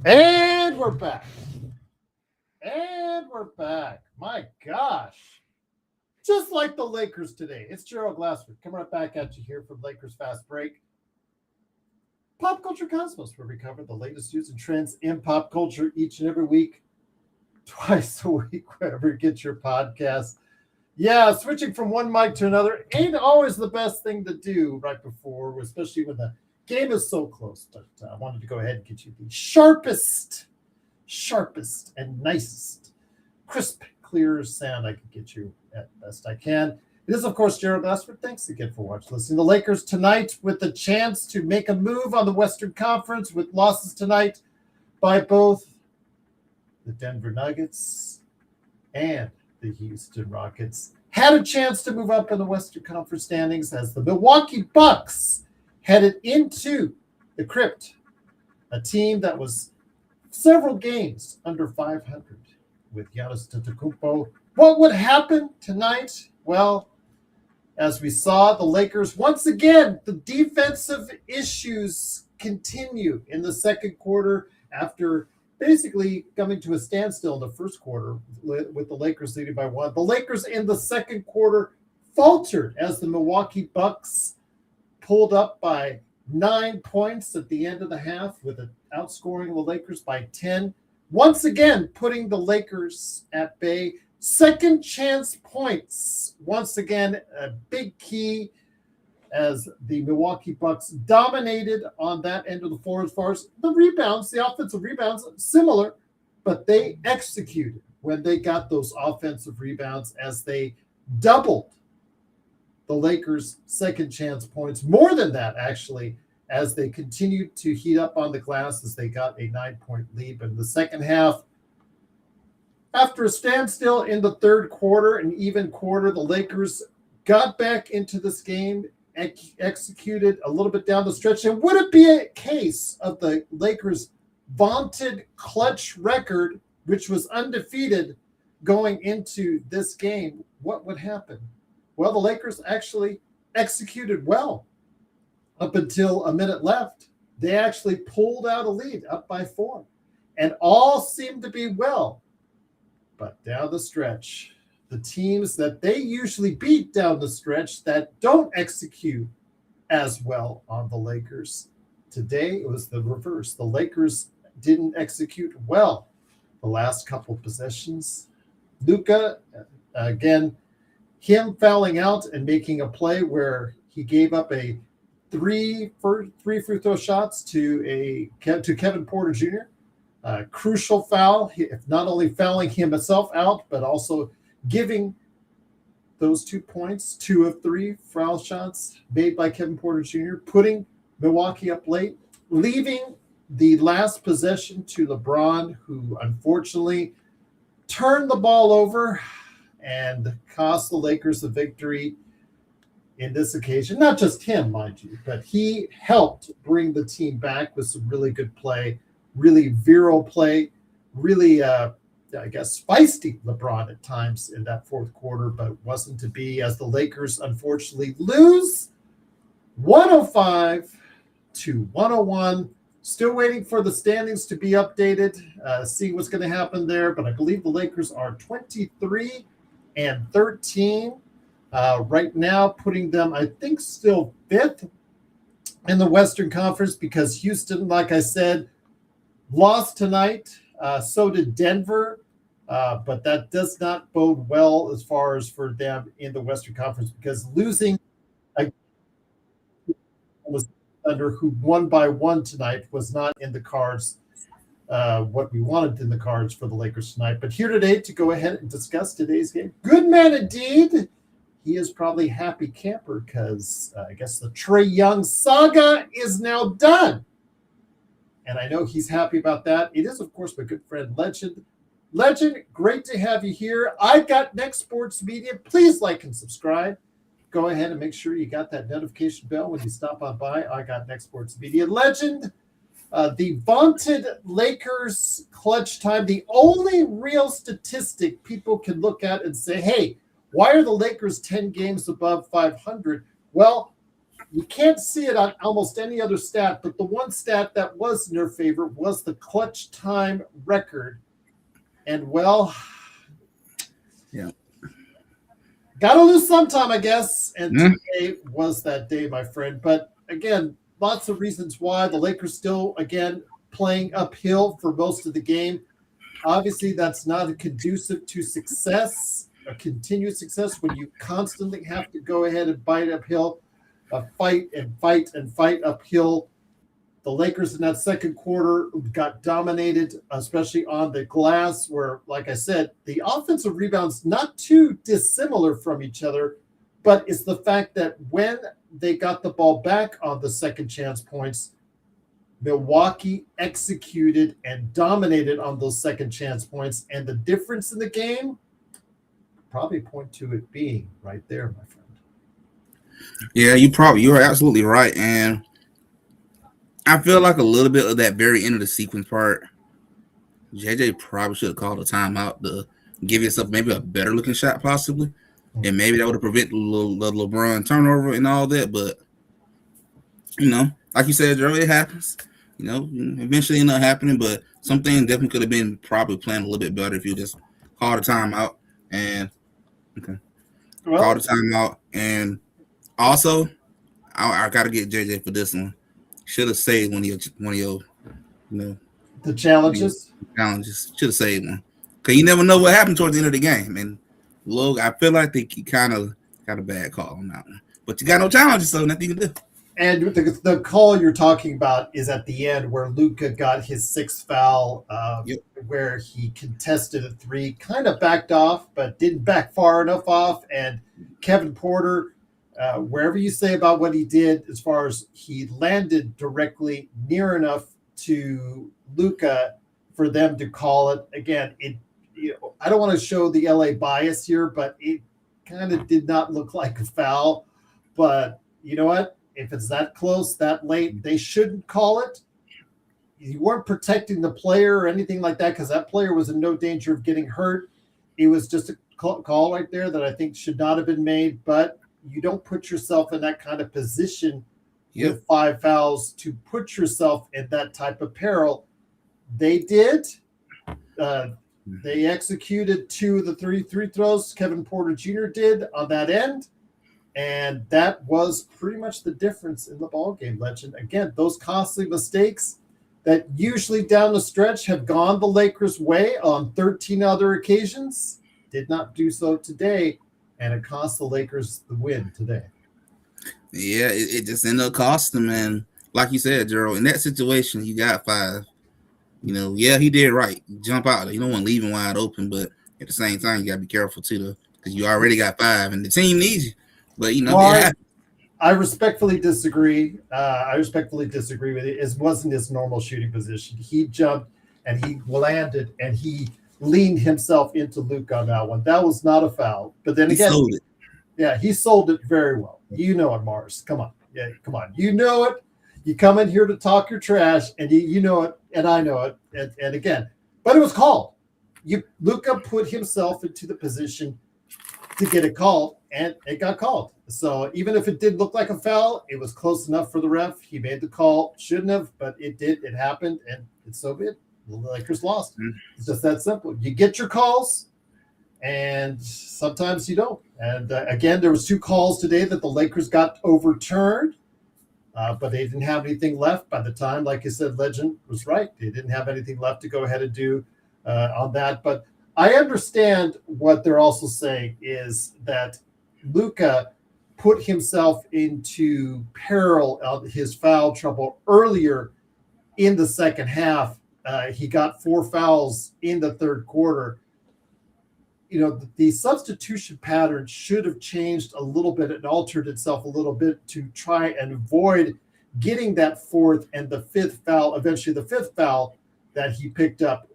And we're back. My gosh. Just like the Lakers today. It's Gerald Glassford coming right back at you here from Lakers Fast Break. Pop Culture Cosmos, where we cover the latest news and trends in pop culture each and every week. Twice a week, wherever you get your podcast. Yeah, switching from one mic to another ain't always the best thing to do right before, especially when the game is so close. But I wanted to go ahead and get you the sharpest, and nicest, crisp, clear sound I can get you at best I can. It is, of course, Gerald Glassford. Thanks again for watching. Listening. The Lakers tonight with the chance to make a move on the Western Conference with losses tonight by both the Denver Nuggets and the Houston Rockets. Had a chance to move up in the Western Conference standings as the Milwaukee Bucks headed into the Crypt, a team that was several games under 500 with Giannis Antetokounmpo. What would happen tonight? Well, as we saw, the Lakers, once again, the defensive issues continue in the second quarter after basically coming to a standstill in the first quarter with the Lakers leading by one. The Lakers in the second quarter faltered as the Milwaukee Bucks pulled up by 9 points at the end of the half with an outscoring the Lakers by 10. Once again, putting the Lakers at bay. Second chance points. Once again, a big key as the Milwaukee Bucks dominated on that end of the floor as far as the rebounds, the offensive rebounds, similar, but they executed when they got those offensive rebounds as they doubled the Lakers' second chance points, more than that, actually, as they continued to heat up on the glass as they got a 9-point lead. But in the second half, after a standstill in the third quarter, an even quarter, the Lakers got back into this game, executed a little bit down the stretch. And would it be a case of the Lakers' vaunted clutch record, which was undefeated going into this game? What would happen? Well, the Lakers actually executed well up until a minute left. They actually pulled out a lead up by 4, and all seemed to be well. But down the stretch, the teams that they usually beat down the stretch that don't execute as well on the Lakers. Today, it was the reverse. The Lakers didn't execute well the last couple of possessions. Luka, again, him fouling out and making a play where he gave up a three free throw shots to Kevin Porter Jr. Crucial foul, not only fouling himself out, but also giving those 2 points, 2 of 3 foul shots made by Kevin Porter Jr., putting Milwaukee up late, leaving the last possession to LeBron, who unfortunately turned the ball over and cost the Lakers the victory in this occasion. Not just him, mind you, but he helped bring the team back with some really good play, really virile play, really, feisty LeBron at times in that fourth quarter, but it wasn't to be as the Lakers unfortunately lose 105-101. Still waiting for the standings to be updated, see what's going to happen there, but I believe the Lakers are 23-13 right now, putting them, I think, still 5th in the Western Conference because Houston, like I said, lost tonight. So did Denver, but that does not bode well as far as for them in the Western Conference because losing was Thunder, who won by 1 tonight, was not in the cards. What we wanted in the cards for the Lakers tonight. But here today to go ahead and discuss today's game. Good man indeed. He is probably happy camper because I guess the Trae Young saga is now done. And I know he's happy about that. It is, of course, my good friend, Legend. Legend, great to have you here. I got Next Sports Media. Please like and subscribe. Go ahead and make sure you got that notification bell when you stop on by. I got Next Sports Media. Legend, the vaunted Lakers clutch time, the only real statistic people can look at and say, hey, why are the Lakers 10 games above 500? Well, You can't see it on almost any other stat, but the one stat that was in their favor was the clutch time record. And well, Yeah. gotta lose sometime, I guess. And Yeah. today was that day, my friend. But again, lots of reasons why the Lakers still, again, playing uphill for most of the game. Obviously, that's not a conducive to success, a continued success when you constantly have to go ahead and bite uphill, fight and fight and fight uphill. The Lakers in that second quarter got dominated, especially on the glass, where, like I said, the offensive rebounds not too dissimilar from each other, but it's the fact that when they got the ball back on the second chance points, Milwaukee executed and dominated on those second chance points. And the difference in the game probably point to it being right there, my friend. Yeah, you're absolutely right. And I feel like a little bit of that very end of the sequence part, JJ probably should have called a timeout to give yourself maybe a better looking shot, possibly. And maybe that would have prevented the LeBron turnover and all that. But, like you said, Joe, it happens. Eventually end up happening. But some things definitely could have been probably planned a little bit better if you just called a timeout and called a timeout. And also, I got to get JJ for this one. Should have saved one of your the challenges. Should have saved one, because you never know what happened towards the end of the game. And look, I feel like they kind of got a bad call on that one. But you got no challenges, so nothing you can do. And the call you're talking about is at the end where Luka got his sixth foul, where he contested a three, kind of backed off, but didn't back far enough off. And Kevin Porter, wherever you say about what he did, as far as he landed directly near enough to Luka for them to call it. Again, I don't want to show the LA bias here, but it kind of did not look like a foul. But you know what? If it's that close, that late, they shouldn't call it. You weren't protecting the player or anything like that, because that player was in no danger of getting hurt. It was just a call right there that I think should not have been made. But you don't put yourself in that kind of position with 5 fouls to put yourself in that type of peril. They did. They executed 2 of the 3 free throws Kevin Porter Jr. did on that end. And that was pretty much the difference in the ballgame, Legend. Again, those costly mistakes that usually down the stretch have gone the Lakers' way on 13 other occasions did not do so today, and it cost the Lakers the win today. Yeah, it just ended up costing them. And like you said, Gerald, in that situation, you got 5. He did right. Jump out. You don't want to leave him wide open, but at the same time, you got to be careful too, because you already got 5, and the team needs you. But I respectfully disagree. With it. It wasn't his normal shooting position. He jumped and he landed and he leaned himself into Luka on that one. That was not a foul. But then again, he sold it very well. You know it, Mars. Come on. Yeah, come on. You know it. You come in here to talk your trash, and you know it, and I know it. And again, but it was called. Luka put himself into the position to get it called, and it got called. So even if it did look like a foul, it was close enough for the ref. He made the call. Shouldn't have, but it did. It happened, and it's so good. The Lakers lost. It's just that simple. You get your calls, and sometimes you don't. And again, there was 2 calls today that the Lakers got overturned, but they didn't have anything left by the time. Like I said, Legend was right. They didn't have anything left to go ahead and do on that. But I understand what they're also saying is that Luka put himself into peril of his foul trouble earlier in the second half. He got 4 fouls in the third quarter. The substitution pattern should have changed a little bit and altered itself a little bit to try and avoid getting that 4th and the 5th foul, eventually the 5th foul that he picked up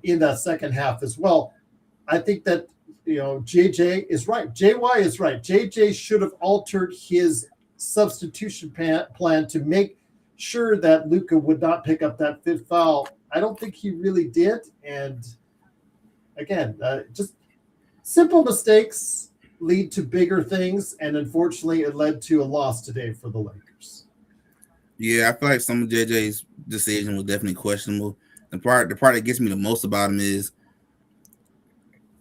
in that second half as well. I think that, JJ is right. JY is right. JJ should have altered his substitution plan to make sure that Luka would not pick up that 5th foul. I don't think he really did. And again, just simple mistakes. lead to bigger things, and unfortunately, it led to a loss today for the Lakers. Yeah, I feel like some of JJ's decision was definitely questionable. The part that gets me the most about him is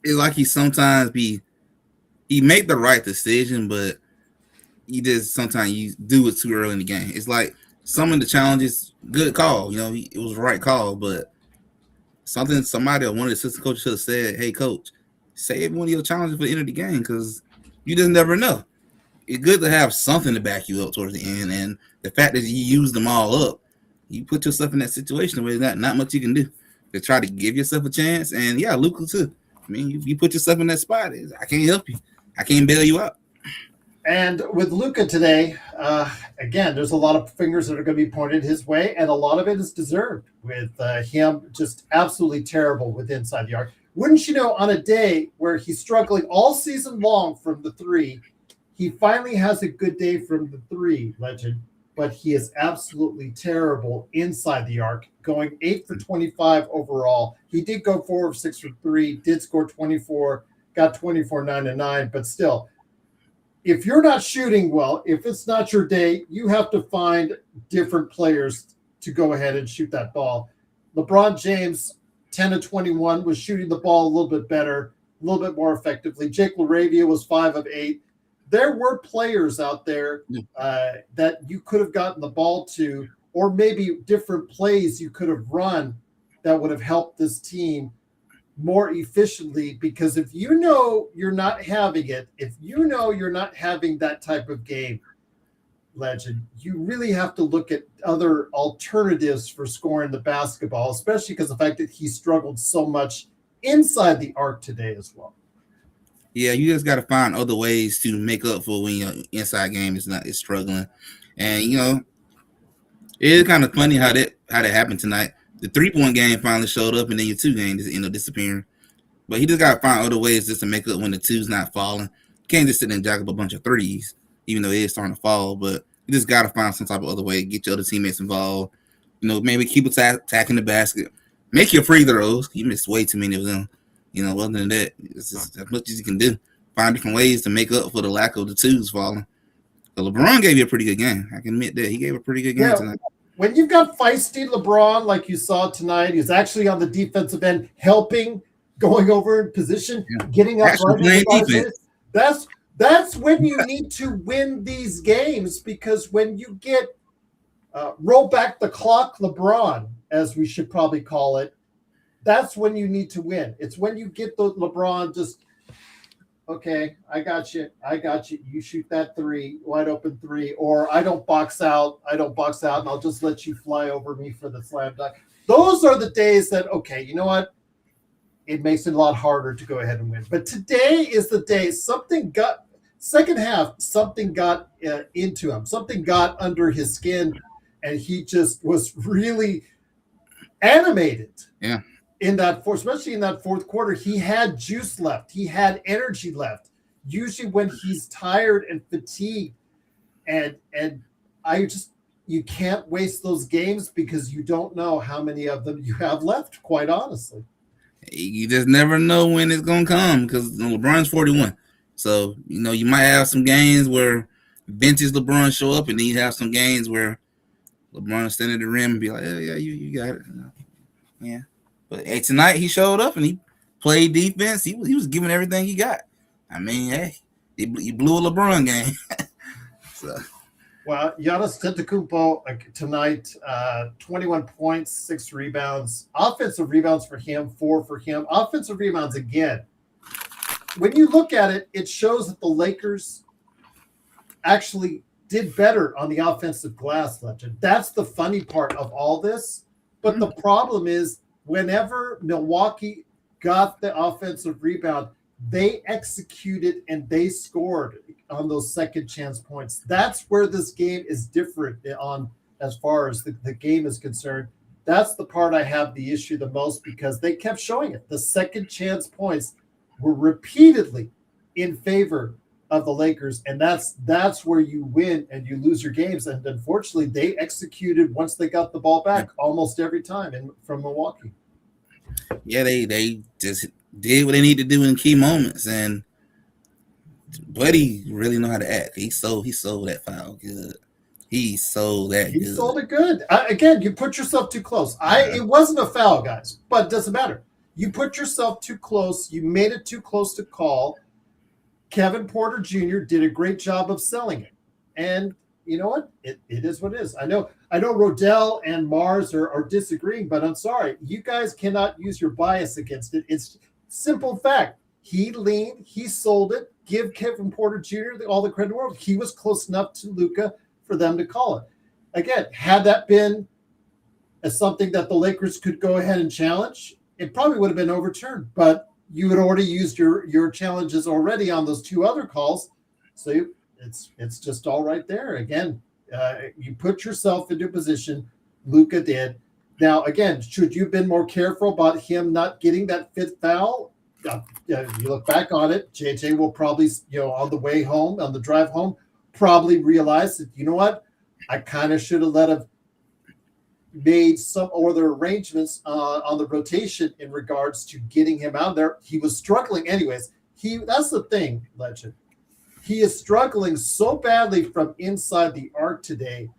it's like he made the right decision, but he just sometimes you do it too early in the game. It's like some of the challenges, good call, it was the right call, but somebody or one of the assistant coaches should have said, "Hey, coach, save one of your challenges for the end of the game because you just never know." It's good to have something to back you up towards the end, and the fact that you use them all up, you put yourself in that situation where there's not much you can do to try to give yourself a chance. And yeah, Luka too. I mean, you put yourself in that spot. I can't help you. I can't bail you out. And with Luka today, again, there's a lot of fingers that are going to be pointed his way, and a lot of it is deserved with him just absolutely terrible with inside the arc. Wouldn't you know, on a day where he's struggling all season long from the three, he finally has a good day from the three, Legend, but he is absolutely terrible inside the arc, going 8 for 25 overall. He did go 4 of 6 for 3, did score 24, got 24, 9 and 9, but still, if you're not shooting well, if it's not your day, you have to find different players to go ahead and shoot that ball. LeBron James, 10 of 21, was shooting the ball a little bit better, a little bit more effectively. Jake LaRavia was 5 of 8. There were players out there that you could have gotten the ball to, or maybe different plays you could have run that would have helped this team more efficiently, because if you know you're not having it, if you know you're not having that type of game, Legend, you really have to look at other alternatives for scoring the basketball, especially because of the fact that he struggled so much inside the arc today as well. Yeah, you just got to find other ways to make up for when your inside game is struggling. And it is kind of funny how that happened tonight. The 3-point game finally showed up, and then your 2 game just ended up disappearing. But he just got to find other ways just to make up when the 2's not falling. You can't just sit there and jack up a bunch of 3s, even though it is starting to fall. But you just got to find some type of other way to get your other teammates involved. Maybe keep attacking the basket. Make your free throws. You missed way too many of them. Other than that, it's just as much as you can do. Find different ways to make up for the lack of the 2's falling. But LeBron gave you a pretty good game. I can admit that. He gave a pretty good game tonight. When you've got feisty LeBron like you saw tonight, he's actually on the defensive end helping, going over in position, getting up right in defense. That's when you need to win these games, because when you get roll back the clock LeBron, as we should probably call it, that's when you need to win. It's when you get the LeBron just, okay, I got you. You shoot that 3, wide open 3, or I don't box out, and I'll just let you fly over me for the slam dunk. Those are the days that, okay, you know what? It makes it a lot harder to go ahead and win. But today is the day second half, something got into him. Something got under his skin, and he just was really animated. Yeah. Especially in that fourth quarter, he had juice left. He had energy left. Usually when he's tired and fatigued, and you can't waste those games because you don't know how many of them you have left, quite honestly. You just never know when it's going to come, because LeBron's 41. So, you might have some games where vintage LeBron show up, and then you have some games where LeBron stand at the rim and be like, yeah, you got it. Yeah. But hey, tonight he showed up and he played defense. He was giving everything he got. I mean, hey, he blew a LeBron game. So. Well, Giannis Antetokounmpo tonight, 21 points, 6 rebounds. Offensive rebounds for him, 4 for him. Offensive rebounds again. When you look at it, it shows that the Lakers actually did better on the offensive glass, Legend. That's the funny part of all this. But the problem is, whenever Milwaukee got the offensive rebound, they executed and they scored on those second chance points. That's where this game is different on as far as the game is concerned. That's the part I have the issue the most, because they kept showing it. The second chance points were repeatedly in favor of the Lakers, and that's where you win and you lose your games. And unfortunately, they executed once they got the ball back almost every time from Milwaukee. Yeah, they just did what they need to do in key moments, and Buddy really know how to act. He sold that foul good. He sold that He good. sold it good. Again, you put yourself too close. It wasn't a foul, guys, but it doesn't matter. You put yourself too close. You made it too close to call. Kevin Porter Jr. did a great job of selling it. And you know what? It is what it is. I know Rodell and Mars are disagreeing, but I'm sorry. You guys cannot use your bias against it. It's simple fact. He leaned, he sold it. Give Kevin Porter Jr. all the credit in the world. He was close enough to Luka for them to call it. Again, had that been as something that the Lakers could go ahead and challenge, it probably would have been overturned. But you had already used your challenges already on those two other calls, so it's just all right there. Again, you put yourself into a position. Luka did. Now, again, should you have been more careful about him not getting that fifth foul? You look back on it, JJ will probably, on the way home, on the drive home, probably realize that, you know what, I kind of should have let him made some other arrangements on the rotation in regards to getting him out there. He was struggling anyways. That's the thing, Legend. He is struggling so badly from inside the arc today.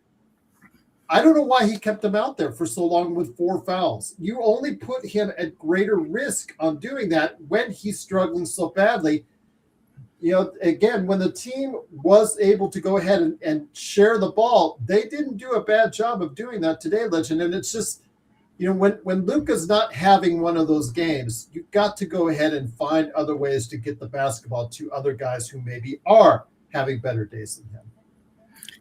I don't know why he kept him out there for so long with 4 fouls. You only put him at greater risk on doing that when he's struggling so badly. Again, when the team was able to go ahead and share the ball, they didn't do a bad job of doing that today, Legend. And it's just, when Luka's not having one of those games, you've got to go ahead and find other ways to get the basketball to other guys who maybe are having better days than him.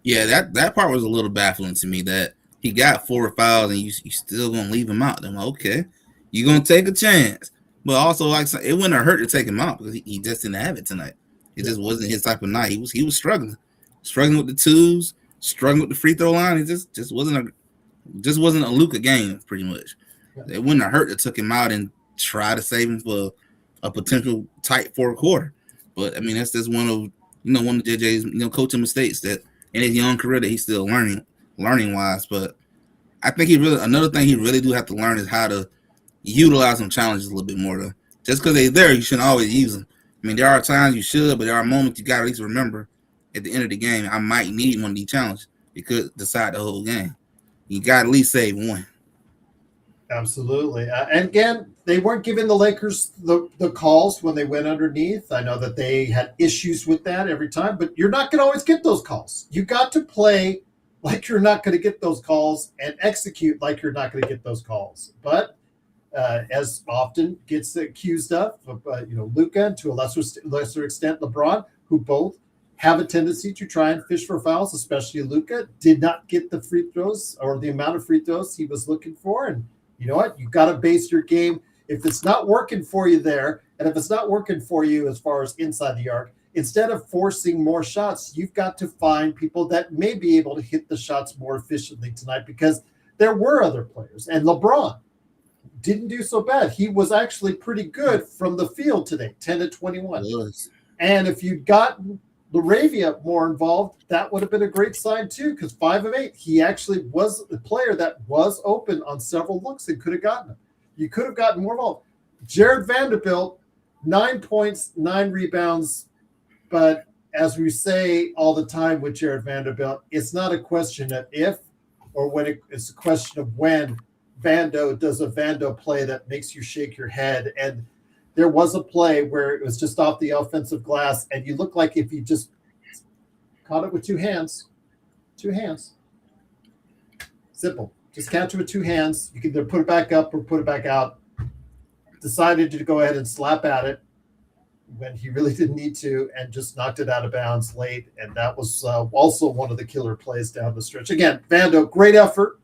Yeah, that part was a little baffling to me, that he got 4 fouls and you still gonna leave him out. I'm like, okay, you're gonna take a chance, but also like it wouldn't have hurt to take him out because he just didn't have it tonight. It just wasn't his type of night. He was struggling with the twos, struggling with the free throw line. It just wasn't a Luka game pretty much. It wouldn't have hurt to took him out and try to save him for a potential tight 4th quarter. But I mean, that's just one of JJ's coaching mistakes that in his young career that he's still learning wise. But I think another thing he really do have to learn is how to utilize some challenges a little bit more. Though, just because they're there, you shouldn't always use them. I mean, there are times you should, but there are moments you got to at least remember at the end of the game, I might need one of these challenges. It could decide the whole game. You got to at least save one. Absolutely. And again, they weren't giving the Lakers the calls when they went underneath. I know that they had issues with that every time, but you're not going to always get those calls. You got to play like you're not going to get those calls and execute like you're not going to get those calls. But as often gets accused of, Luka, and to a lesser extent LeBron, who both have a tendency to try and fish for fouls, especially Luka, did not get the free throws or the amount of free throws he was looking for. And you know what? You got to base your game. If it's not working for you there, and if it's not working for you as far as inside the arc, instead of forcing more shots, you've got to find people that may be able to hit the shots more efficiently tonight, because there were other players. And LeBron didn't do so bad. He was actually pretty good from the field today, 10 to 21. Yes. And if you'd gotten Laravia more involved, that would have been a great sign too, because 5 of 8, he actually was the player that was open on several looks and could have gotten them. You could have gotten more involved. Jared Vanderbilt, 9 points, 9 rebounds. But as we say all the time with Jared Vanderbilt, it's not a question of if or when, it's a question of when Vando does a Vando play that makes you shake your head. And there was a play where it was just off the offensive glass, and you look like if you just caught it with 2 hands. Simple. Just catch it with 2 hands. You can either put it back up or put it back out. Decided to go ahead and slap at it when he really didn't need to, and just knocked it out of bounds late. And that was also one of the killer plays down the stretch. Again, Vando, great effort.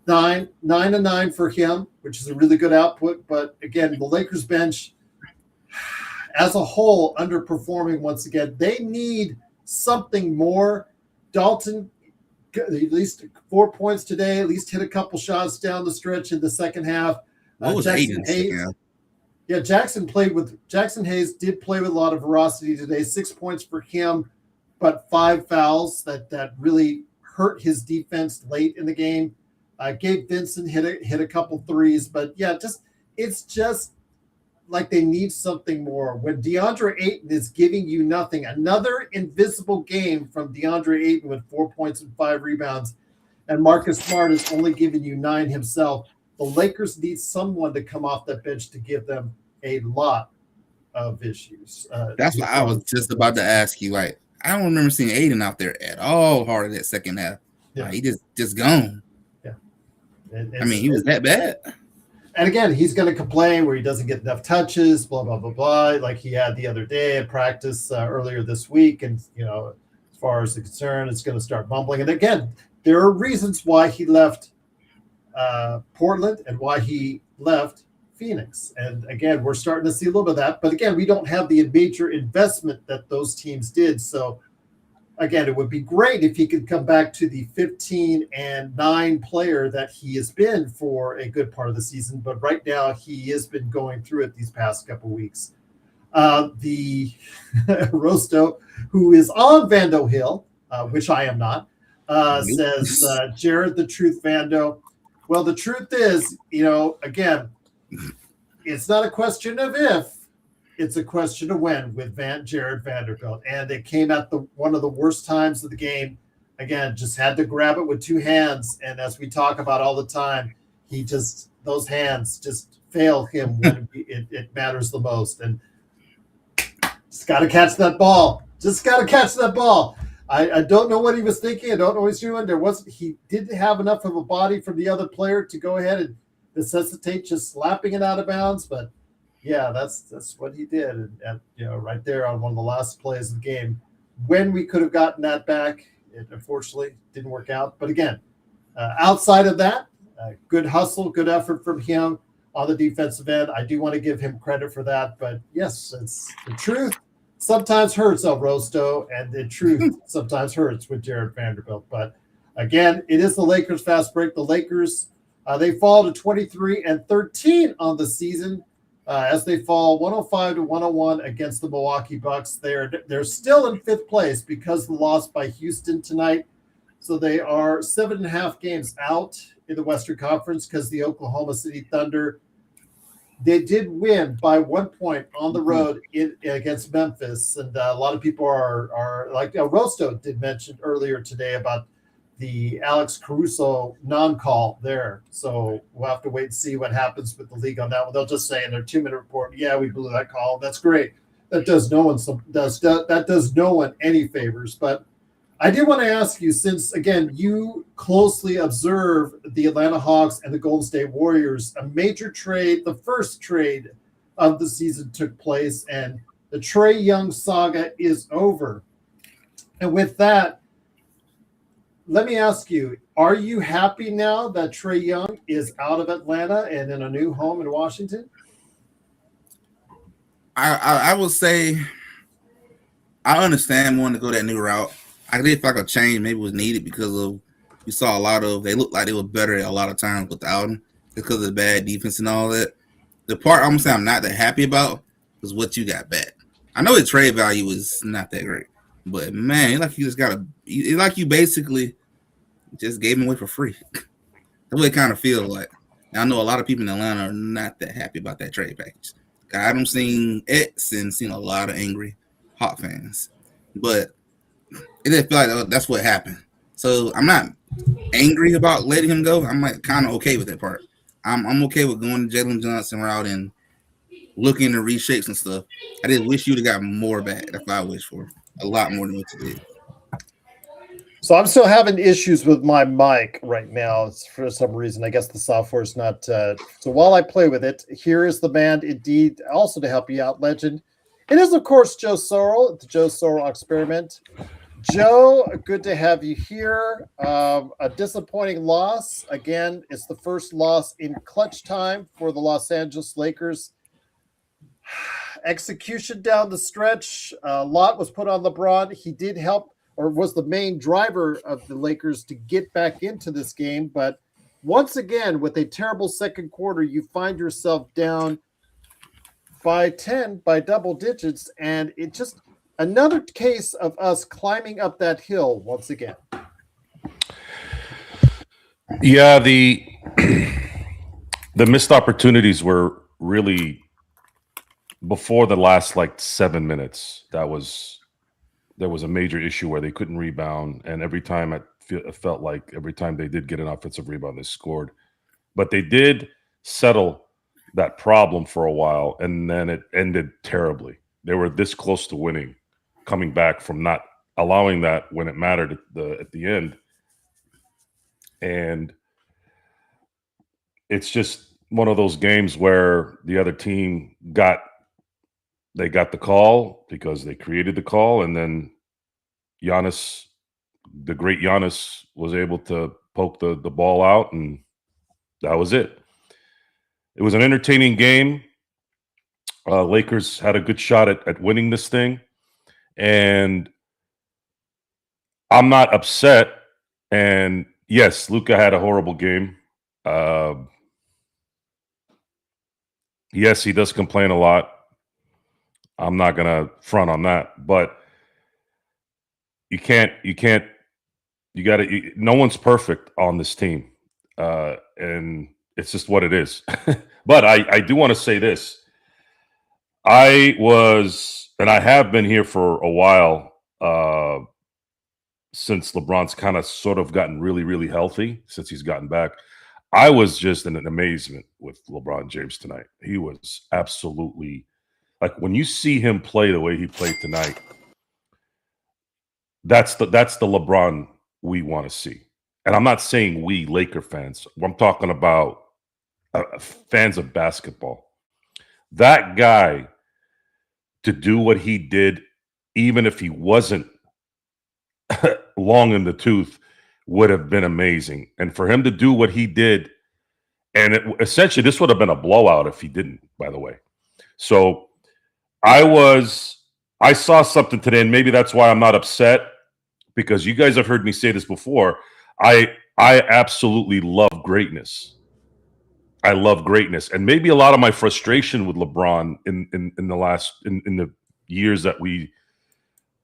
9 and 9 for him, which is a really good output. But again, the Lakers bench as a whole underperforming once again. They need something more. Dalton, at least 4 points today, at least hit a couple shots down the stretch in the second half. Jackson Hayes. Yeah, Jackson Hayes did play with a lot of veracity today. 6 points for him, but 5 fouls that really hurt his defense late in the game. Gabe Vincent hit a couple threes, but yeah, it's just like they need something more. When DeAndre Ayton is giving you nothing, another invisible game from DeAndre Ayton with 4 points and 5 rebounds, and Marcus Smart is only giving you 9 himself. The Lakers need someone to come off that bench to give them a lot of issues. That's what I was just about to ask you. Like, I don't remember seeing Aiden out there at all hard in that second half. Yeah. Like, he just gone. Yeah. I mean, he was that bad. And again, he's going to complain where he doesn't get enough touches, blah, blah, blah, blah, like he had the other day at practice earlier this week. And, as far as the concern, it's going to start mumbling. And again, there are reasons why he left Portland and why he left Phoenix. And again, we're starting to see a little bit of that. But again, we don't have the major investment that those teams did. So again, it would be great if he could come back to the 15-9 player that he has been for a good part of the season. But right now, he has been going through it these past couple of weeks. The Rosto, who is on Vando Hill, which I am not, says, Jared, the truth, Vando. Well, the truth is, again, it's not a question of if, it's a question of when with Jared Vanderbilt. And it came at one of the worst times of the game. Again, just had to grab it with 2 hands. And as we talk about all the time, those hands just fail him when it matters the most. And just got to catch that ball. I don't know what he was thinking. I don't know what he's doing. He didn't have enough of a body from the other player to go ahead and necessitate just slapping it out of bounds. But yeah, that's what he did. And right there on one of the last plays of the game, when we could have gotten that back, it unfortunately didn't work out. But again, outside of that, good hustle, good effort from him on the defensive end. I do want to give him credit for that. But yes, it's the truth. Sometimes hurts, El Rosto, and the truth sometimes hurts with Jared Vanderbilt. But again, it is the Lakers fast break. The Lakers, they fall to 23-13 on the season as they fall 105-101 against the Milwaukee Bucks. They're still in 5th place because of the loss by Houston tonight. So they are 7.5 games out in the Western Conference because the Oklahoma City Thunder, they did win by 1 point on the road against Memphis. And a lot of people are like Rosto did mention earlier today about the Alex Caruso non-call there. So we'll have to wait and see what happens with the league on that one. They'll just say in their 2-minute report, yeah, we blew that call. That's great. That does no one any favors. But I did want to ask you, since, again, you closely observe the Atlanta Hawks and the Golden State Warriors, a major trade, the first trade of the season took place, and the Trae Young saga is over. And with that, let me ask you, are you happy now that Trae Young is out of Atlanta and in a new home in Washington? I will say I understand wanting to go that new route. I did feel like a change maybe was needed because of we saw a lot of they looked like they were better a lot of times without him because of the bad defense and all that. The part I'm gonna say I'm not that happy about is what you got back. I know the trade value is not that great, but man, like you basically just gave him away for free. That's what it kind of feels like. And I know a lot of people in Atlanta are not that happy about that trade package. I haven't seen X and seen a lot of angry Hawk fans, but it didn't feel like that's what happened. So I'm not angry about letting him go. I'm like kind of okay with that part. I'm okay with going the Jalen Johnson route and looking to reshapes and stuff. I just wish you'd have got more back. That's what I wish for. A lot more than what you did. So I'm still having issues with my mic right now. It's for some reason. I guess the software is not. So while I play with it, here is the band indeed also to help you out, Legend. It is, of course, Joe Sorrell, the Joe Sorrell Experiment. Joe, good to have you here. A disappointing loss. Again, it's the first loss in clutch time for the Los Angeles Lakers. Execution down the stretch. A lot was put on LeBron. He did help, or was the main driver of the Lakers to get back into this game. But once again, with a terrible second quarter, you find yourself down by 10, by double digits, and it just another case of us climbing up that hill once again. Yeah, the missed opportunities were really before the last like 7 minutes, there was a major issue where they couldn't rebound, and every time it felt like every time they did get an offensive rebound, they scored. But they did settle that problem for a while, and then it ended terribly. They were this close to winning, coming back from not allowing that when it mattered at the end. And it's just one of those games where the other team got the call because they created the call, and then Giannis, the great Giannis, was able to poke the ball out, and that was it. It was an entertaining game. Lakers had a good shot at winning this thing, and I'm not upset. And yes, Luka had a horrible game. Yes, he does complain a lot. I'm not gonna front on that, but you gotta. No one's perfect on this team, and it's just what it is. But I do want to say this. I have been here for a while, since LeBron's kind of sort of gotten really, really healthy since he's gotten back. I was just in an amazement with LeBron James tonight. He was absolutely, like, when you see him play the way he played tonight, that's the LeBron we want to see. And I'm not saying we Laker fans. I'm talking about fans of basketball. That guy, to do what he did, even if he wasn't long in the tooth, would have been amazing. And for him to do what he did, and essentially this would have been a blowout if he didn't, by the way. So I saw something today, and maybe that's why I'm not upset, because you guys have heard me say this before. I absolutely love greatness. I love greatness. And maybe a lot of my frustration with LeBron in the years that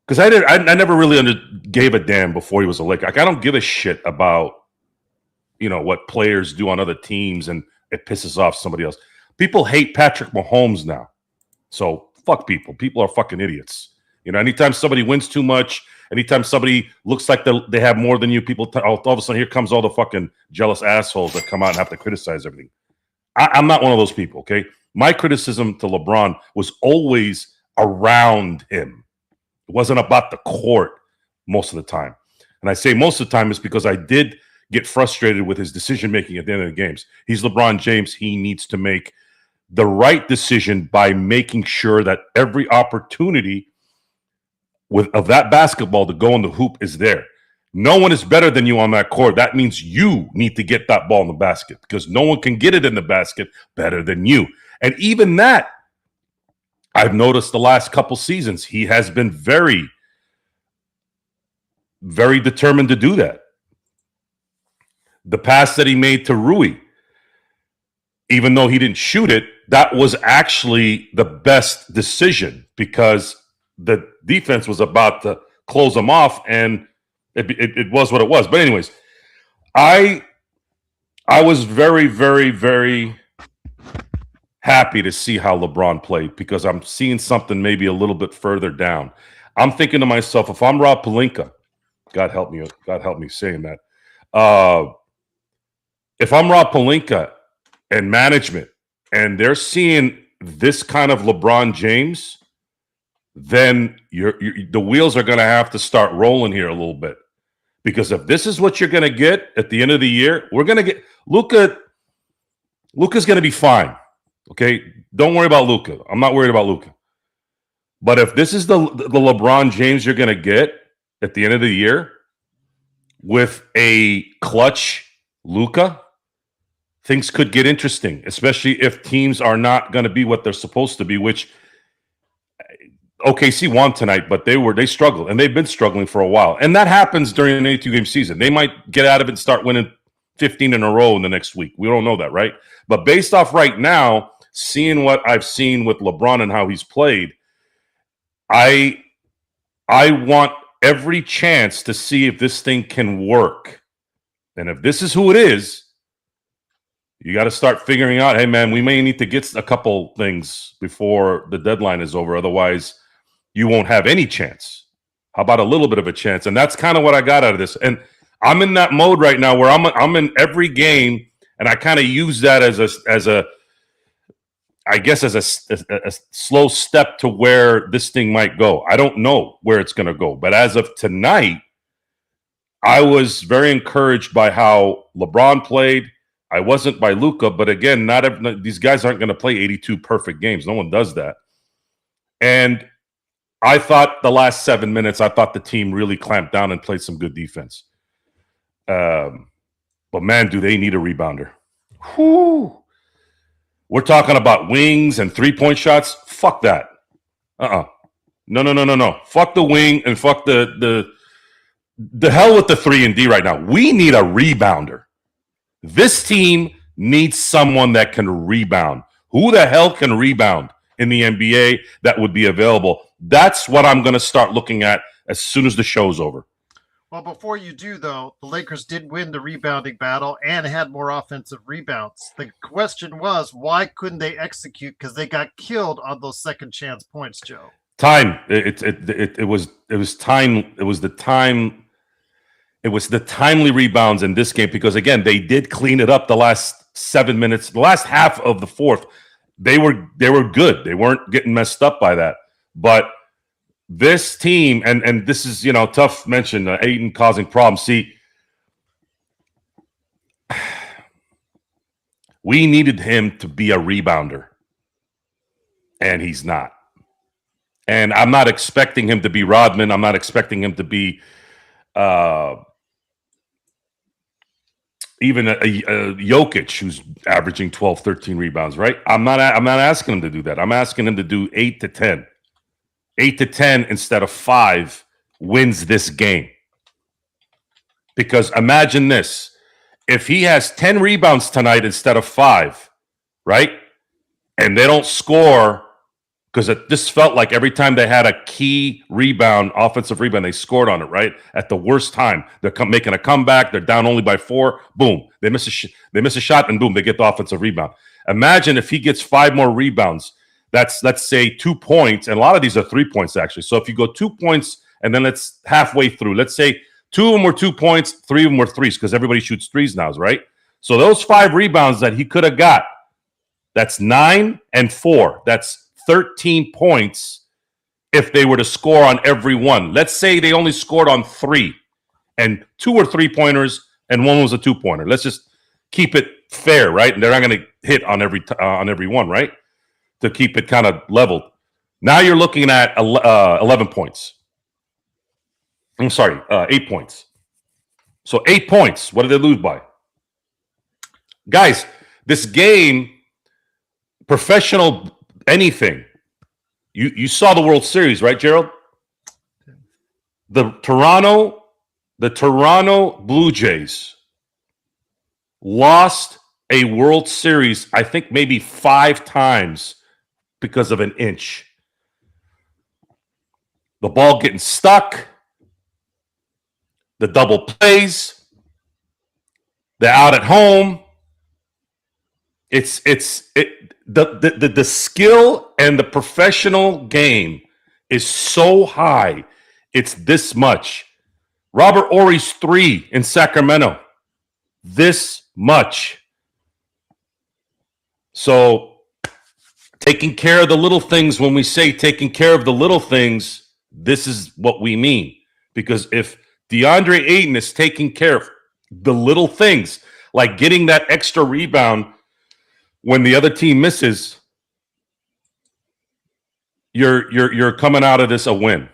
because I never really gave a damn before he was a Laker. Like, I don't give a shit about, what players do on other teams, and it pisses off somebody else. People hate Patrick Mahomes now. So fuck people. People are fucking idiots. Anytime somebody wins too much, anytime somebody looks like they have more than you, people all of a sudden, here comes all the fucking jealous assholes that come out and have to criticize everything. I'm not one of those people, okay? My criticism to LeBron was always around him. It wasn't about the court most of the time. And I say most of the time is because I did get frustrated with his decision-making at the end of the games. He's LeBron James. He needs to make the right decision by making sure that every opportunity of that basketball to go in the hoop is there. No one is better than you on that court. That means you need to get that ball in the basket, because no one can get it in the basket better than you. And even that, I've noticed the last couple seasons, he has been very, very determined to do that. The pass that he made to Rui, even though he didn't shoot it, that was actually the best decision, because the defense was about to close him off, and it was what it was. But anyways, I was very, very, very happy to see how LeBron played, because I'm seeing something maybe a little bit further down. I'm thinking to myself, if I'm Rob Pelinka, God help me saying that. If I'm Rob Pelinka and management, and they're seeing this kind of LeBron James, then the wheels are going to have to start rolling here a little bit. Because if this is what you're going to get at the end of the year, we're going to get Luka. Luka's going to be fine. Okay? Don't worry about Luka. I'm not worried about Luka. But if this is the LeBron James you're going to get at the end of the year with a clutch Luka, things could get interesting, especially if teams are not going to be what they're supposed to be, which OKC won tonight, but they struggled, and they've been struggling for a while. And that happens during an 82-game season. They might get out of it and start winning 15 in a row in the next week. We don't know that, right? But based off right now, seeing what I've seen with LeBron and how he's played, I want every chance to see if this thing can work. And if this is who it is, You got to start figuring out, hey, man, we may need to get a couple things before the deadline is over. Otherwise, you won't have any chance. How about a little bit of a chance? And that's kind of what I got out of this. And I'm in that mode right now where I'm in every game, and I kind of use that as a slow step to where this thing might go. I don't know where it's going to go. But as of tonight, I was very encouraged by how LeBron played. I wasn't by Luka, but again, these guys aren't going to play 82 perfect games. No one does that. And I thought the last 7 minutes, I thought the team really clamped down and played some good defense. But man, do they need a rebounder. Whew. We're talking about wings and three-point shots. Fuck that. No. Fuck the wing and fuck the hell with the 3 and D right now. We need a rebounder. This team needs someone that can rebound. Who the hell can rebound in the NBA that would be available? That's what I'm going to start looking at as soon as the show's over. Well, before you do, though, the Lakers did win the rebounding battle and had more offensive rebounds. The question was, why couldn't they execute? Because they got killed on those second chance points, Joe. Time. It was time. It was the time. It was the timely rebounds in this game because, again, they did clean it up the last 7 minutes. The last half of the fourth, they were good. They weren't getting messed up by that. But this team, and this is, tough mention, Ayton causing problems. See, we needed him to be a rebounder, and he's not. And I'm not expecting him to be Rodman. I'm not expecting him to be even a Jokic who's averaging 12, 13 rebounds, right? I'm not asking him to do that. I'm asking him to do 8 to 10. 8 to 10 instead of 5 wins this game. Because imagine this. If he has 10 rebounds tonight instead of 5, right? And they don't score, because it just felt like every time they had a key rebound, offensive rebound, they scored on it, right? At the worst time. They're making a comeback. They're down only by 4. Boom. They miss a shot, and boom, they get the offensive rebound. Imagine if he gets 5 more rebounds. That's, let's say, 2 points. And a lot of these are 3 points, actually. So if you go 2 points, and then let's halfway through. Let's say 2 of them were 2 points, 3 of them were threes, because everybody shoots threes now, right? So those 5 rebounds that he could have got, that's 9 and 4. That's 13 points if they were to score on every one. Let's say they only scored on 3, and 2 were 3-pointers, and 1 was a 2-pointer. Let's just keep it fair, right? And they're not going to hit on every one, right? To keep it kind of leveled. Now you're looking at 11 points. I'm sorry, 8 points. So 8 points. What did they lose by? Guys, this game, professional anything. You saw the World Series, right, Gerald? The Toronto Blue Jays lost a World Series, I think maybe 5 times because of an inch. The ball getting stuck, the double plays, they're out at home. The skill and the professional game is so high. It's this much. Robert Ory's 3 in Sacramento. This much. So taking care of the little things, when we say taking care of the little things, this is what we mean. Because if DeAndre Ayton is taking care of the little things, like getting that extra rebound when the other team misses, you're coming out of this a win.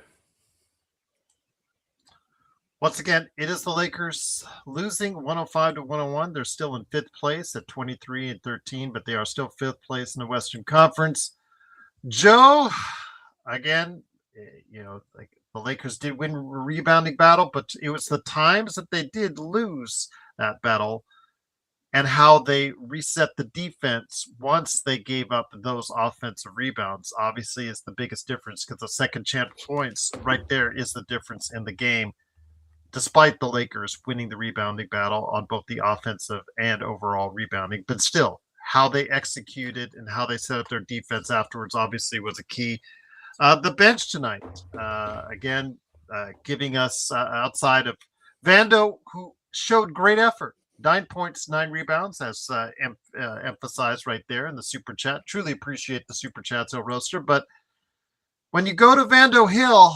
Once again, it is the Lakers losing 105-101. They're still in 5th place at 23-13, but they are still 5th place in the Western Conference. Joe, again, like the Lakers did win a rebounding battle, but it was the times that they did lose that battle and how they reset the defense once they gave up those offensive rebounds. Obviously, is the biggest difference, because the second chance points right there is the difference in the game. despite the Lakers winning the rebounding battle on both the offensive and overall rebounding. But still, how they executed and how they set up their defense afterwards obviously was a key. The bench tonight, again, giving us outside of Vando, who showed great effort. 9 points, 9 rebounds, as emphasized right there in the super chat. Truly appreciate the super chats, O Roaster. But when you go to Vando Hill,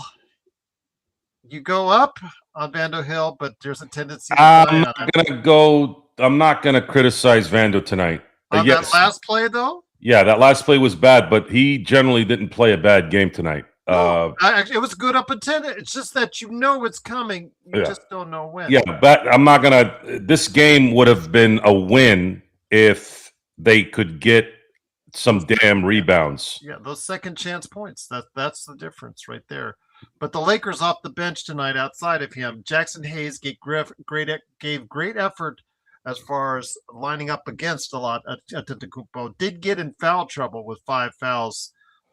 you go up on Vando Hill, but there's a tendency to I'm not gonna criticize Vando tonight. On that last play, though? Yeah, that last play was bad, but he generally didn't play a bad game tonight. No, actually, it was good up until it's just that it's coming. You just don't know when. Yeah, but I'm not gonna. This game would have been a win if they could get some damn rebounds. Yeah, those second chance points. That's the difference right there. But the Lakers off the bench tonight, outside of him, Jackson Hayes gave great effort as far as lining up against a lot. Antetokounmpo did get in foul trouble with 5 fouls,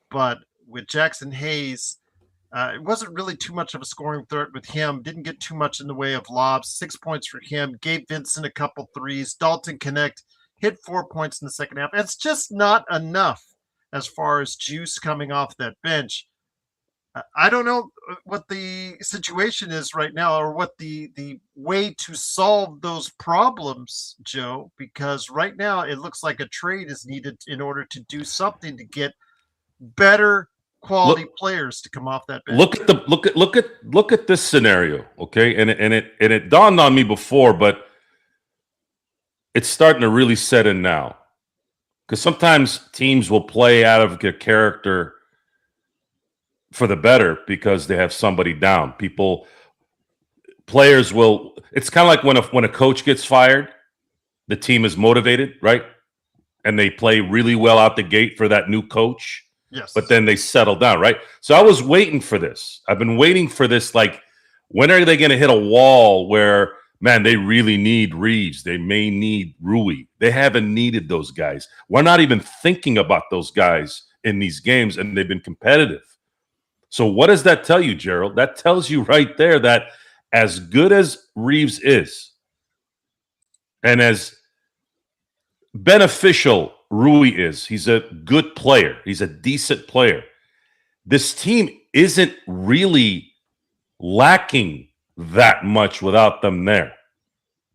but with Jackson Hayes, it wasn't really too much of a scoring threat with him. Didn't get too much in the way of lobs. 6 points for him. Gave Vincent a couple threes. Dalton Connect hit 4 points in the second half. It's just not enough as far as juice coming off that bench. I don't know what the situation is right now or what the way to solve those problems, Joe, because right now it looks like a trade is needed in order to do something to get better quality players to come off that bench. Look at this scenario, okay? And it dawned on me before, but it's starting to really set in now. Because sometimes teams will play out of their character for the better because they have somebody down. Players will. It's kind of like when a coach gets fired, the team is motivated, right? And they play really well out the gate for that new coach. Yes. But then they settle down, right? So I was waiting for this. I've been waiting for this. Like, when are they going to hit a wall where, man, they really need Reeves? They may need Rui. They haven't needed those guys. We're not even thinking about those guys in these games, and they've been competitive. So what does that tell you, Gerald? That tells you right there that as good as Reeves is and as beneficial Rui is, he's a good player. He's a decent player. This team isn't really lacking that much without them there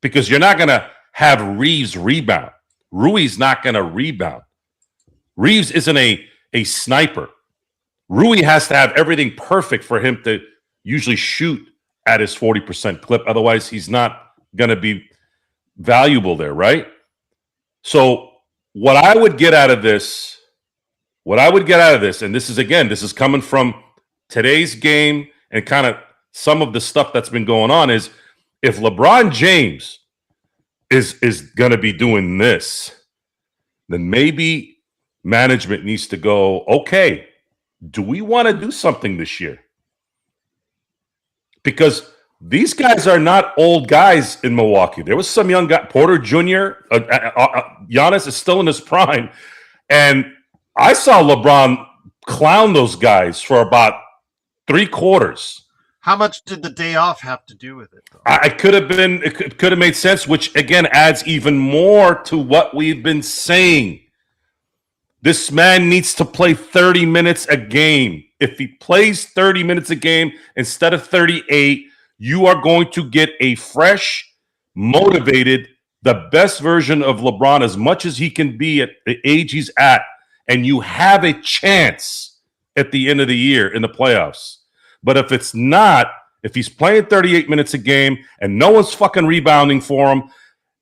because you're not going to have Reeves rebound. Rui's not going to rebound. Reeves isn't a sniper. Rui has to have everything perfect for him to usually shoot at his 40% clip. Otherwise, he's not going to be valuable there, right? So what I would get out of this, and this is coming from today's game and kind of some of the stuff that's been going on, is if LeBron James is going to be doing this, then maybe management needs to go, okay, do we want to do something this year? Because these guys are not old guys in Milwaukee. There was some young guy, Porter Jr., Giannis is still in his prime. And I saw LeBron clown those guys for about 3 quarters. How much did the day off have to do with it, though? It could have made sense, which, again, adds even more to what we've been saying. This man needs to play 30 minutes a game. If he plays 30 minutes a game instead of 38, you are going to get a fresh, motivated, the best version of LeBron as much as he can be at the age he's at, and you have a chance at the end of the year in the playoffs. But if it's not, if he's playing 38 minutes a game and no one's fucking rebounding for him,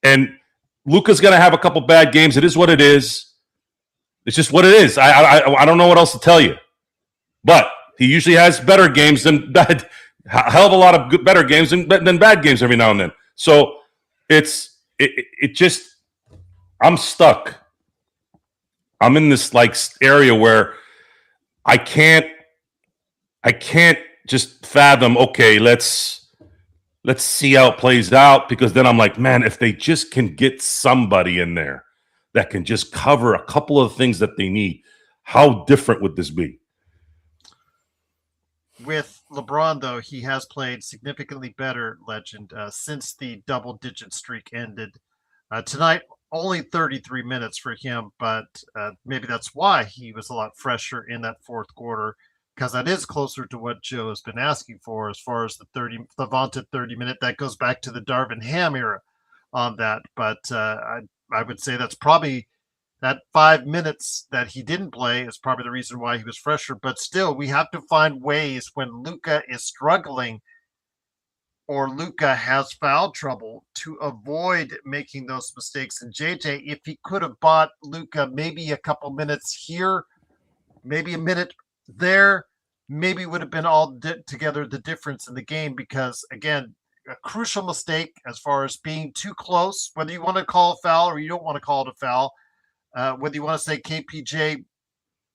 and Luka's going to have a couple bad games, it is what it is. It's just what it is. I don't know what else to tell you. But he usually has better games than bad, hell of a lot of better games than bad games every now and then. So it just, I'm stuck. I'm in this like area where I can't just fathom, okay, let's see how it plays out, because then I'm like, man, if they just can get somebody in there that can just cover a couple of things that they need, how different would this be? With LeBron, though, he has played significantly better, Legend, since the double-digit streak ended. Tonight, only 33 minutes for him, but maybe that's why he was a lot fresher in that fourth quarter, because that is closer to what Joe has been asking for as far as the vaunted 30-minute. That goes back to the Darvin Ham era on that. But I would say that's probably that 5 minutes that he didn't play is probably the reason why he was fresher. But still, we have to find ways when Luka is struggling or Luka has foul trouble to avoid making those mistakes. And JJ, if he could have bought Luka maybe a couple minutes here, maybe a minute there, maybe would have been all together the difference in the game. Because again, a crucial mistake as far as being too close, whether you want to call a foul or you don't want to call it a foul, whether you want to say KPJ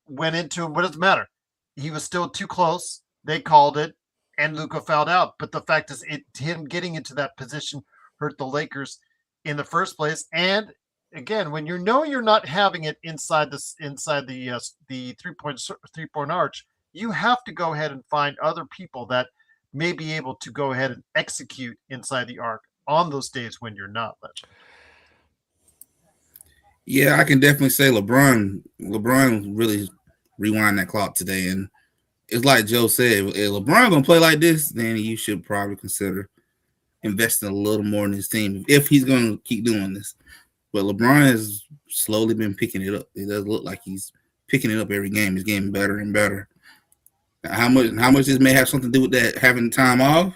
went into him, what does it matter? He was still too close. They called it, and Luka fouled out. But the fact is, him getting into that position hurt the Lakers in the first place. And again, when you know you're not having it inside the 3-point arch, you have to go ahead and find other people that may be able to go ahead and execute inside the arc on those days when you're not. Legend. Yeah, I can definitely say LeBron really rewind that clock today. And it's like Joe said, if LeBron gonna play like this, then you should probably consider investing a little more in his team if he's gonna keep doing this. But LeBron has slowly been picking it up. It does look like he's picking it up every game. He's getting better and better. How much this may have something to do with that having time off,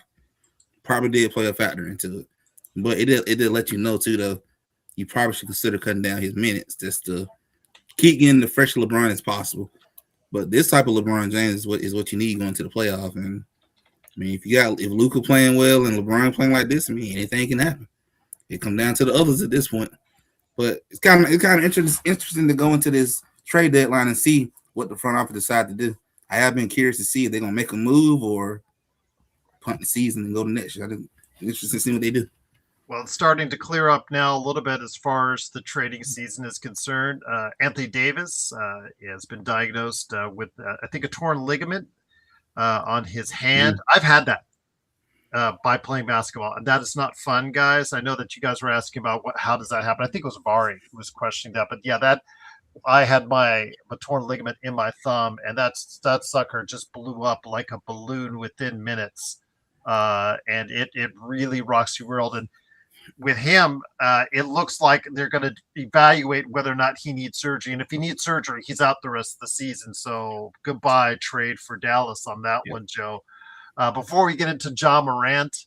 probably did play a factor into it. But it did let you know too, though, you probably should consider cutting down his minutes just to keep getting the fresh LeBron as possible. But this type of LeBron James is what you need going to the playoff. And I mean, if Luka playing well and LeBron playing like this, I mean, anything can happen. It comes down to the others at this point. But it's kind of interesting to go into this trade deadline and see what the front office decide to do. I have been curious to see if they're gonna make a move or punt the season and go to next year. I'm interested to see what they do. Well, it's starting to clear up now a little bit as far as the trading season is concerned. Anthony Davis has been diagnosed with, I think, a torn ligament on his hand. I've had that by playing basketball, and that is not fun, guys. I know that you guys were asking about how does that happen. I think it was Vari who was questioning that, but yeah, that I had my torn ligament in my thumb, and that sucker just blew up like a balloon within minutes, and it really rocks your world. And with him, it looks like they're going to evaluate whether or not he needs surgery. And if he needs surgery, he's out the rest of the season. So goodbye trade for Dallas on that one, Joe. Before we get into Ja Morant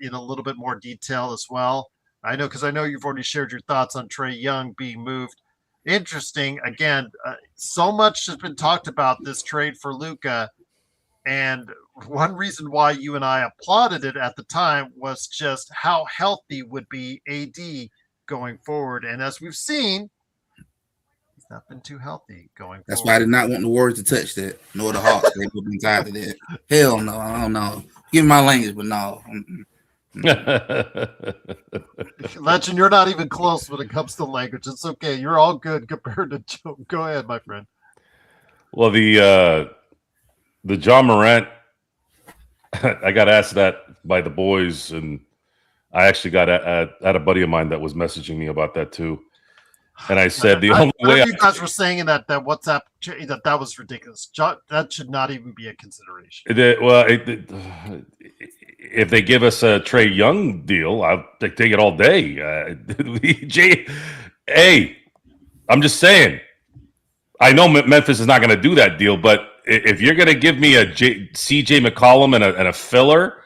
in a little bit more detail as well, I know you've already shared your thoughts on Trae Young being moved. Interesting. Again, so much has been talked about this trade for Luka. And one reason why you and I applauded it at the time was just how healthy would be AD going forward. And as we've seen, he's not been too healthy going That's forward. why I did not want the Warriors to touch that, nor the Hawks. They would be tired of that. Hell no, I don't know. Give me my language, but no. Legend, you're not even close when it comes to language. It's okay. You're all good compared to Joe. Go ahead, my friend. Well, the Ja Morant, I got asked that by the boys, and I actually got at a buddy of mine that was messaging me about that too. And I said the only way you guys were saying in that WhatsApp that was ridiculous. That should not even be a consideration. If they give us a Trae Young deal, I'll take it all day. I'm just saying. I know Memphis is not going to do that deal, but if you're going to give me a CJ McCollum and a filler,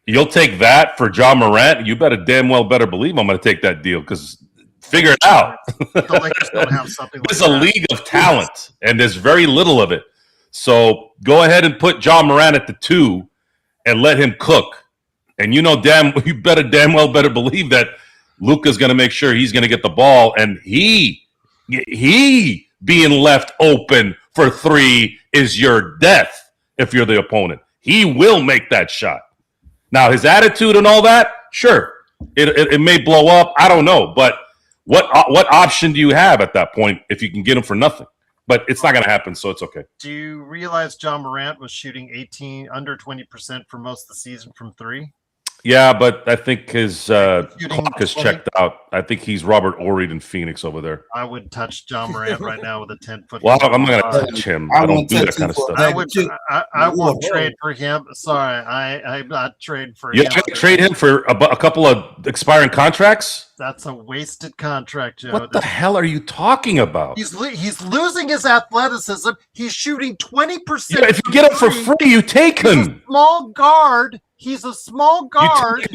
you'll take that for Ja Morant. You better believe I'm going to take that deal because figure it out. The Lakers don't have something like It's a league of talent, and there's very little of it. So go ahead and put Ja Morant at the 2 and let him cook. And you better believe that Luka's going to make sure he's going to get the ball, and he being left open for 3 is your death if you're the opponent. He will make that shot. Now, his attitude and all that, sure, it may blow up. I don't know. But what option do you have at that point if you can get him for nothing? but it's not going to happen, so it's okay. Do you realize John Morant was shooting under 20% for most of the season from three? Yeah, but I think his clock is 20. checked out. I think he's Robert Ory in Phoenix over there. I would touch John Morant right now with a 10-foot. Well, I'm not going to touch him. I don't do that kind of stuff. I won't trade for him. Sorry, I'm not trading for him. You're going to trade him for a couple of expiring contracts? That's a wasted contract, Joe. What the hell are you talking about? He's losing his athleticism. He's shooting 20%. Yeah, if you get him for free, you take him. He's a small guard. He's a small guard.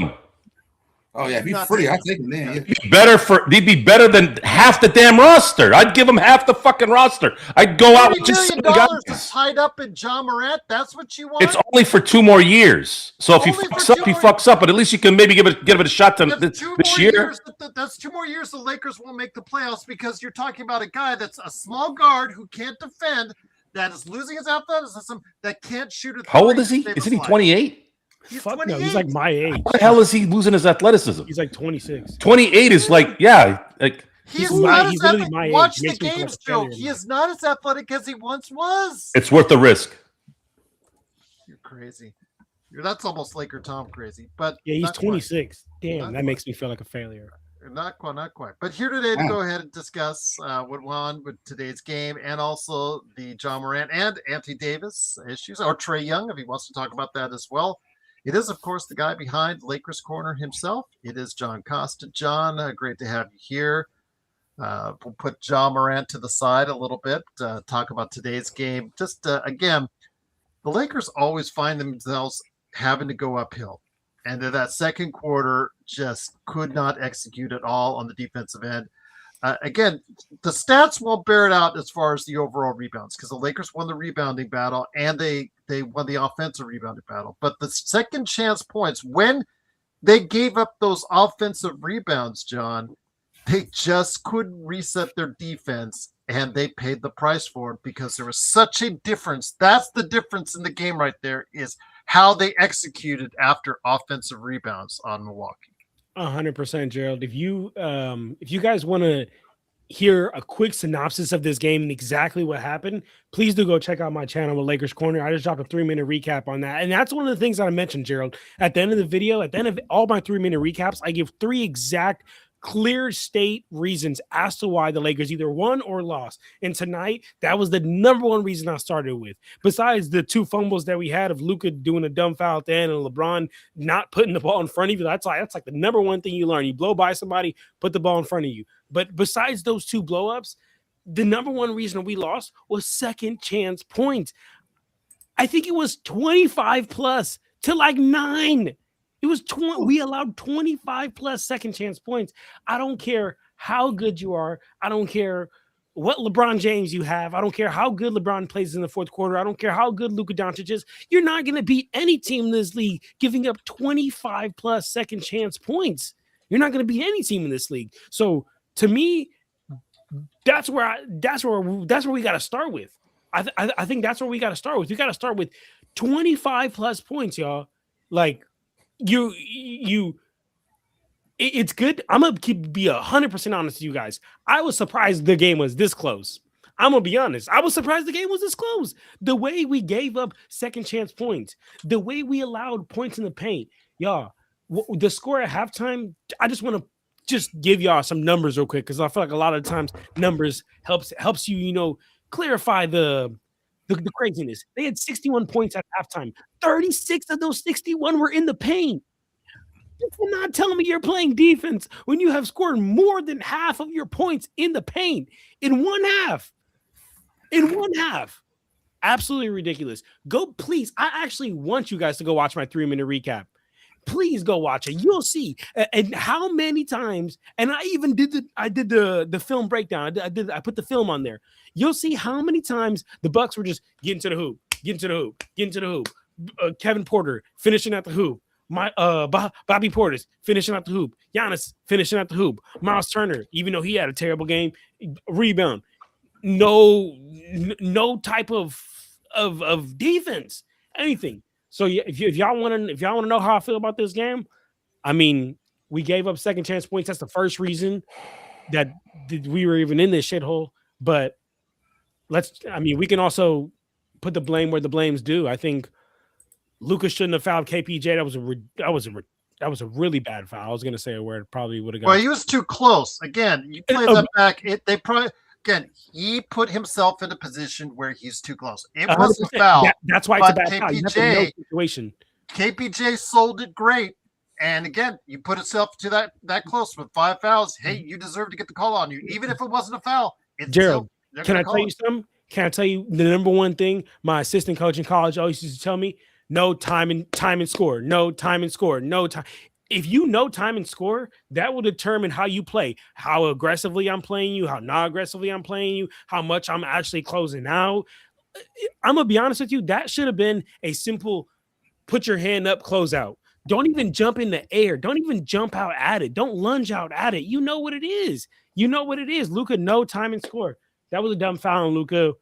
Oh yeah, if he's free, I take him then. He'd be better than half the damn roster. I'd give him half the fucking roster. I'd go out with just $7 million is tied up in John Morant. That's what you want. It's only for 2 more years. So if he fucks up, he fucks up. But at least you can maybe give it a shot this year. That's 2 more years. The Lakers won't make the playoffs because you're talking about a guy that's a small guard who can't defend, that is losing his athleticism, that can't shoot a three. How old is he? Isn't he 28? He's Fuck no, he's like my age. How the hell is he losing his athleticism? He's like 26. 28 is like, he's not as literally athletic. my age. Watch the Makes me feel games, like Joe. failure He now. is not as athletic as he once was. it's worth the risk. You're crazy. That's almost Laker Tom crazy. But Yeah, he's not quite. 26. Damn, Not that makes me feel like a failure. Not quite. But here today to go ahead and discuss what went on with today's game and also the John Morant and Anthony Davis issues, or Trae Young, if he wants to talk about that as well. It is, of course, the guy behind Lakers Corner himself. It is John Costa. John, great to have you here. We'll put John Morant to the side a little bit, talk about today's game. Just, again, the Lakers always find themselves having to go uphill. And in that second quarter, just could not execute at all on the defensive end. Again, the stats won't bear it out as far as the overall rebounds because the Lakers won the rebounding battle and they won the offensive rebounding battle. But the second chance points, when they gave up those offensive rebounds, John, they just couldn't reset their defense, and they paid the price for it because there was such a difference. That's the difference in the game right there, is how they executed after offensive rebounds on Milwaukee. 100%, Gerald. If you guys want to hear a quick synopsis of this game and exactly what happened, please do go check out my channel with Lakers Corner. I just dropped a 3-minute recap on that. And that's one of the things that I mentioned, Gerald. At the end of the video, at the end of all my 3-minute recaps, I give 3 exact clear state reasons as to why the Lakers either won or lost. And tonight, that was the number one reason I started with. Besides the 2 fumbles that we had of Luka doing a dumb foul at the end and LeBron not putting the ball in front of you, that's like the number one thing you learn. You blow by somebody, put the ball in front of you. But besides those 2 blowups, the number one reason we lost was second chance points. I think it was 25 plus to like 9. It was 20. We allowed 25 plus second chance points. I don't care how good you are. I don't care what LeBron James you have. I don't care how good LeBron plays in the fourth quarter. I don't care how good Luka Doncic is. You're not going to beat any team in this league giving up 25 plus second chance points. You're not going to beat any team in this league. So to me, that's where we got to start with. I think that's where we got to start with. You got to start with 25 plus points, y'all. Like, it's good. I'm gonna be 100% honest with you guys. I was surprised the game was this close. I'm gonna be honest. I was surprised the game was this close. The way we gave up second chance points, the way we allowed points in the paint, y'all. The score at halftime. I just want to give y'all some numbers real quick because I feel like a lot of times numbers helps you clarify the craziness. They had 61 points at halftime. 36 of those 61 were in the paint. You cannot tell me you're playing defense when you have scored more than half of your points in the paint in one half. In one half. Absolutely ridiculous. Go, please. I actually want you guys to go watch my 3-minute recap. Please go watch it. You'll see. And how many times, and I even did the film breakdown. I put the film on there. You'll see how many times the Bucks were just getting to the hoop. Kevin Porter finishing at the hoop. Bobby Portis finishing at the hoop. Giannis finishing at the hoop. Miles Turner, even though he had a terrible game, rebound. No type of defense, anything. So if y'all want to know how I feel about this game, I mean, we gave up second chance points. That's the first reason that we were even in this shithole. But we can also put the blame where the blame's due. I think Luka shouldn't have fouled KPJ. That was a really bad foul. I was going to say a word, probably would have got. Well, he was too close. Again, you play that back. He put himself in a position where he's too close. It was a foul. That's why it's a bad foul. You have to know the situation. KPJ sold it great. And again, you put yourself to that close with 5 fouls. Hey, you deserve to get the call on you. Even if it wasn't a foul. Gerald, can I tell you something? Can I tell you the number one thing my assistant coach in college always used to tell me? No time and score. No time and score. No time. If you know time and score, that will determine how you play, how aggressively I'm playing you, how not aggressively I'm playing you, how much I'm actually closing out. I'm going to be honest with you. That should have been a simple put your hand up, close out. Don't even jump in the air. Don't even jump out at it. Don't lunge out at it. You know what it is. You know what it is. Luka, no time and score. That was a dumb foul on Luka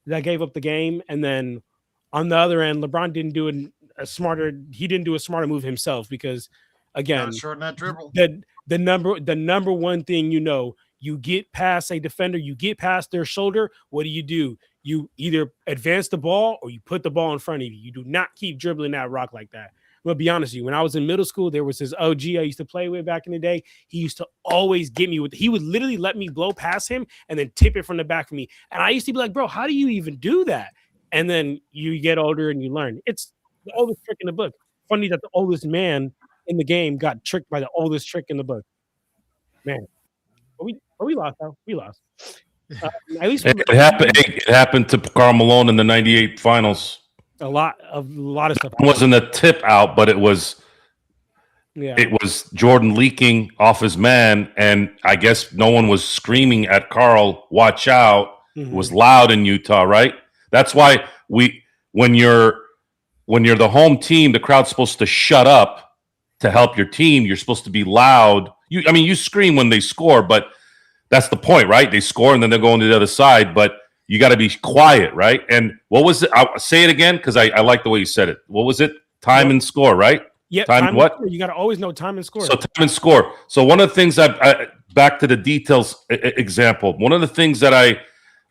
that gave up the game. And then on the other end, LeBron didn't do a smarter move himself because, again, shorten that dribble. The number one thing, you get past a defender, you get past their shoulder. What do? You either advance the ball or you put the ball in front of you. You do not keep dribbling that rock like that. I'm gonna be honest with you. When I was in middle school, there was this OG I used to play with back in the day. He used to always get me he would literally let me blow past him and then tip it from the back for me. And I used to be like, bro, how do you even do that? And then you get older and you learn. It's the oldest trick in the book. Funny that the oldest man in the game got tricked by the oldest trick in the book. Man, we lost though. We lost. At least it happened. It happened to Karl Malone in the '98 finals. A lot of stuff. It wasn't a tip out, but it was. Yeah. It was Jordan leaking off his man, and I guess no one was screaming at Karl, "Watch out!" Mm-hmm. It was loud in Utah, right? That's why when you're the home team, the crowd's supposed to shut up to help your team. You're supposed to be loud. You scream when they score, but that's the point, right? They score and then they're going to the other side, but you got to be quiet, right? And what was it? I'll say it again because I like the way you said it. What was it? Time and score, right? Yeah. Time what? You got to always know time and score. So time and score. So one of the things back to the details example. One of the things that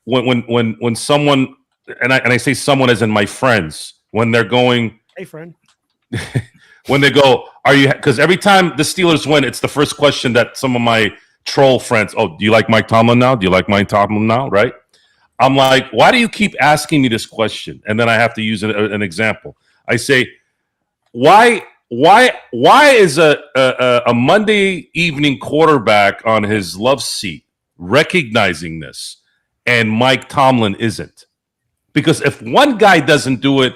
when someone and I say someone as in my friends when they're going, hey friend, when they go, are you? Because every time the Steelers win, it's the first question that some of my troll friends. Oh, do you like Mike Tomlin now? Do you like Mike Tomlin now? Right? I'm like, why do you keep asking me this question? And then I have to use an example. I say, why is a Monday evening quarterback on his love seat recognizing this and Mike Tomlin isn't? Because if one guy doesn't do it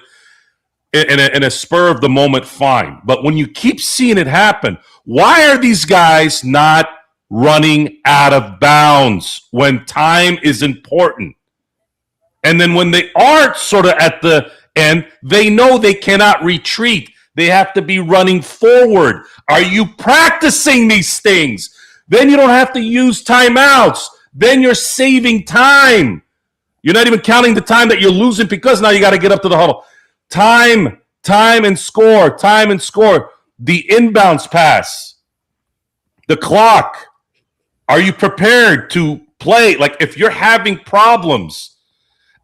in a spur of the moment, fine. But when you keep seeing it happen, why are these guys not running out of bounds when time is important? And then when they aren't sort of at the end, they know they cannot retreat. They have to be running forward. Are you practicing these things? Then you don't have to use timeouts. Then you're saving time. You're not even counting the time that you're losing because now you got to get up to the huddle. Time and score. The inbounds pass. The clock. Are you prepared to play? Like if you're having problems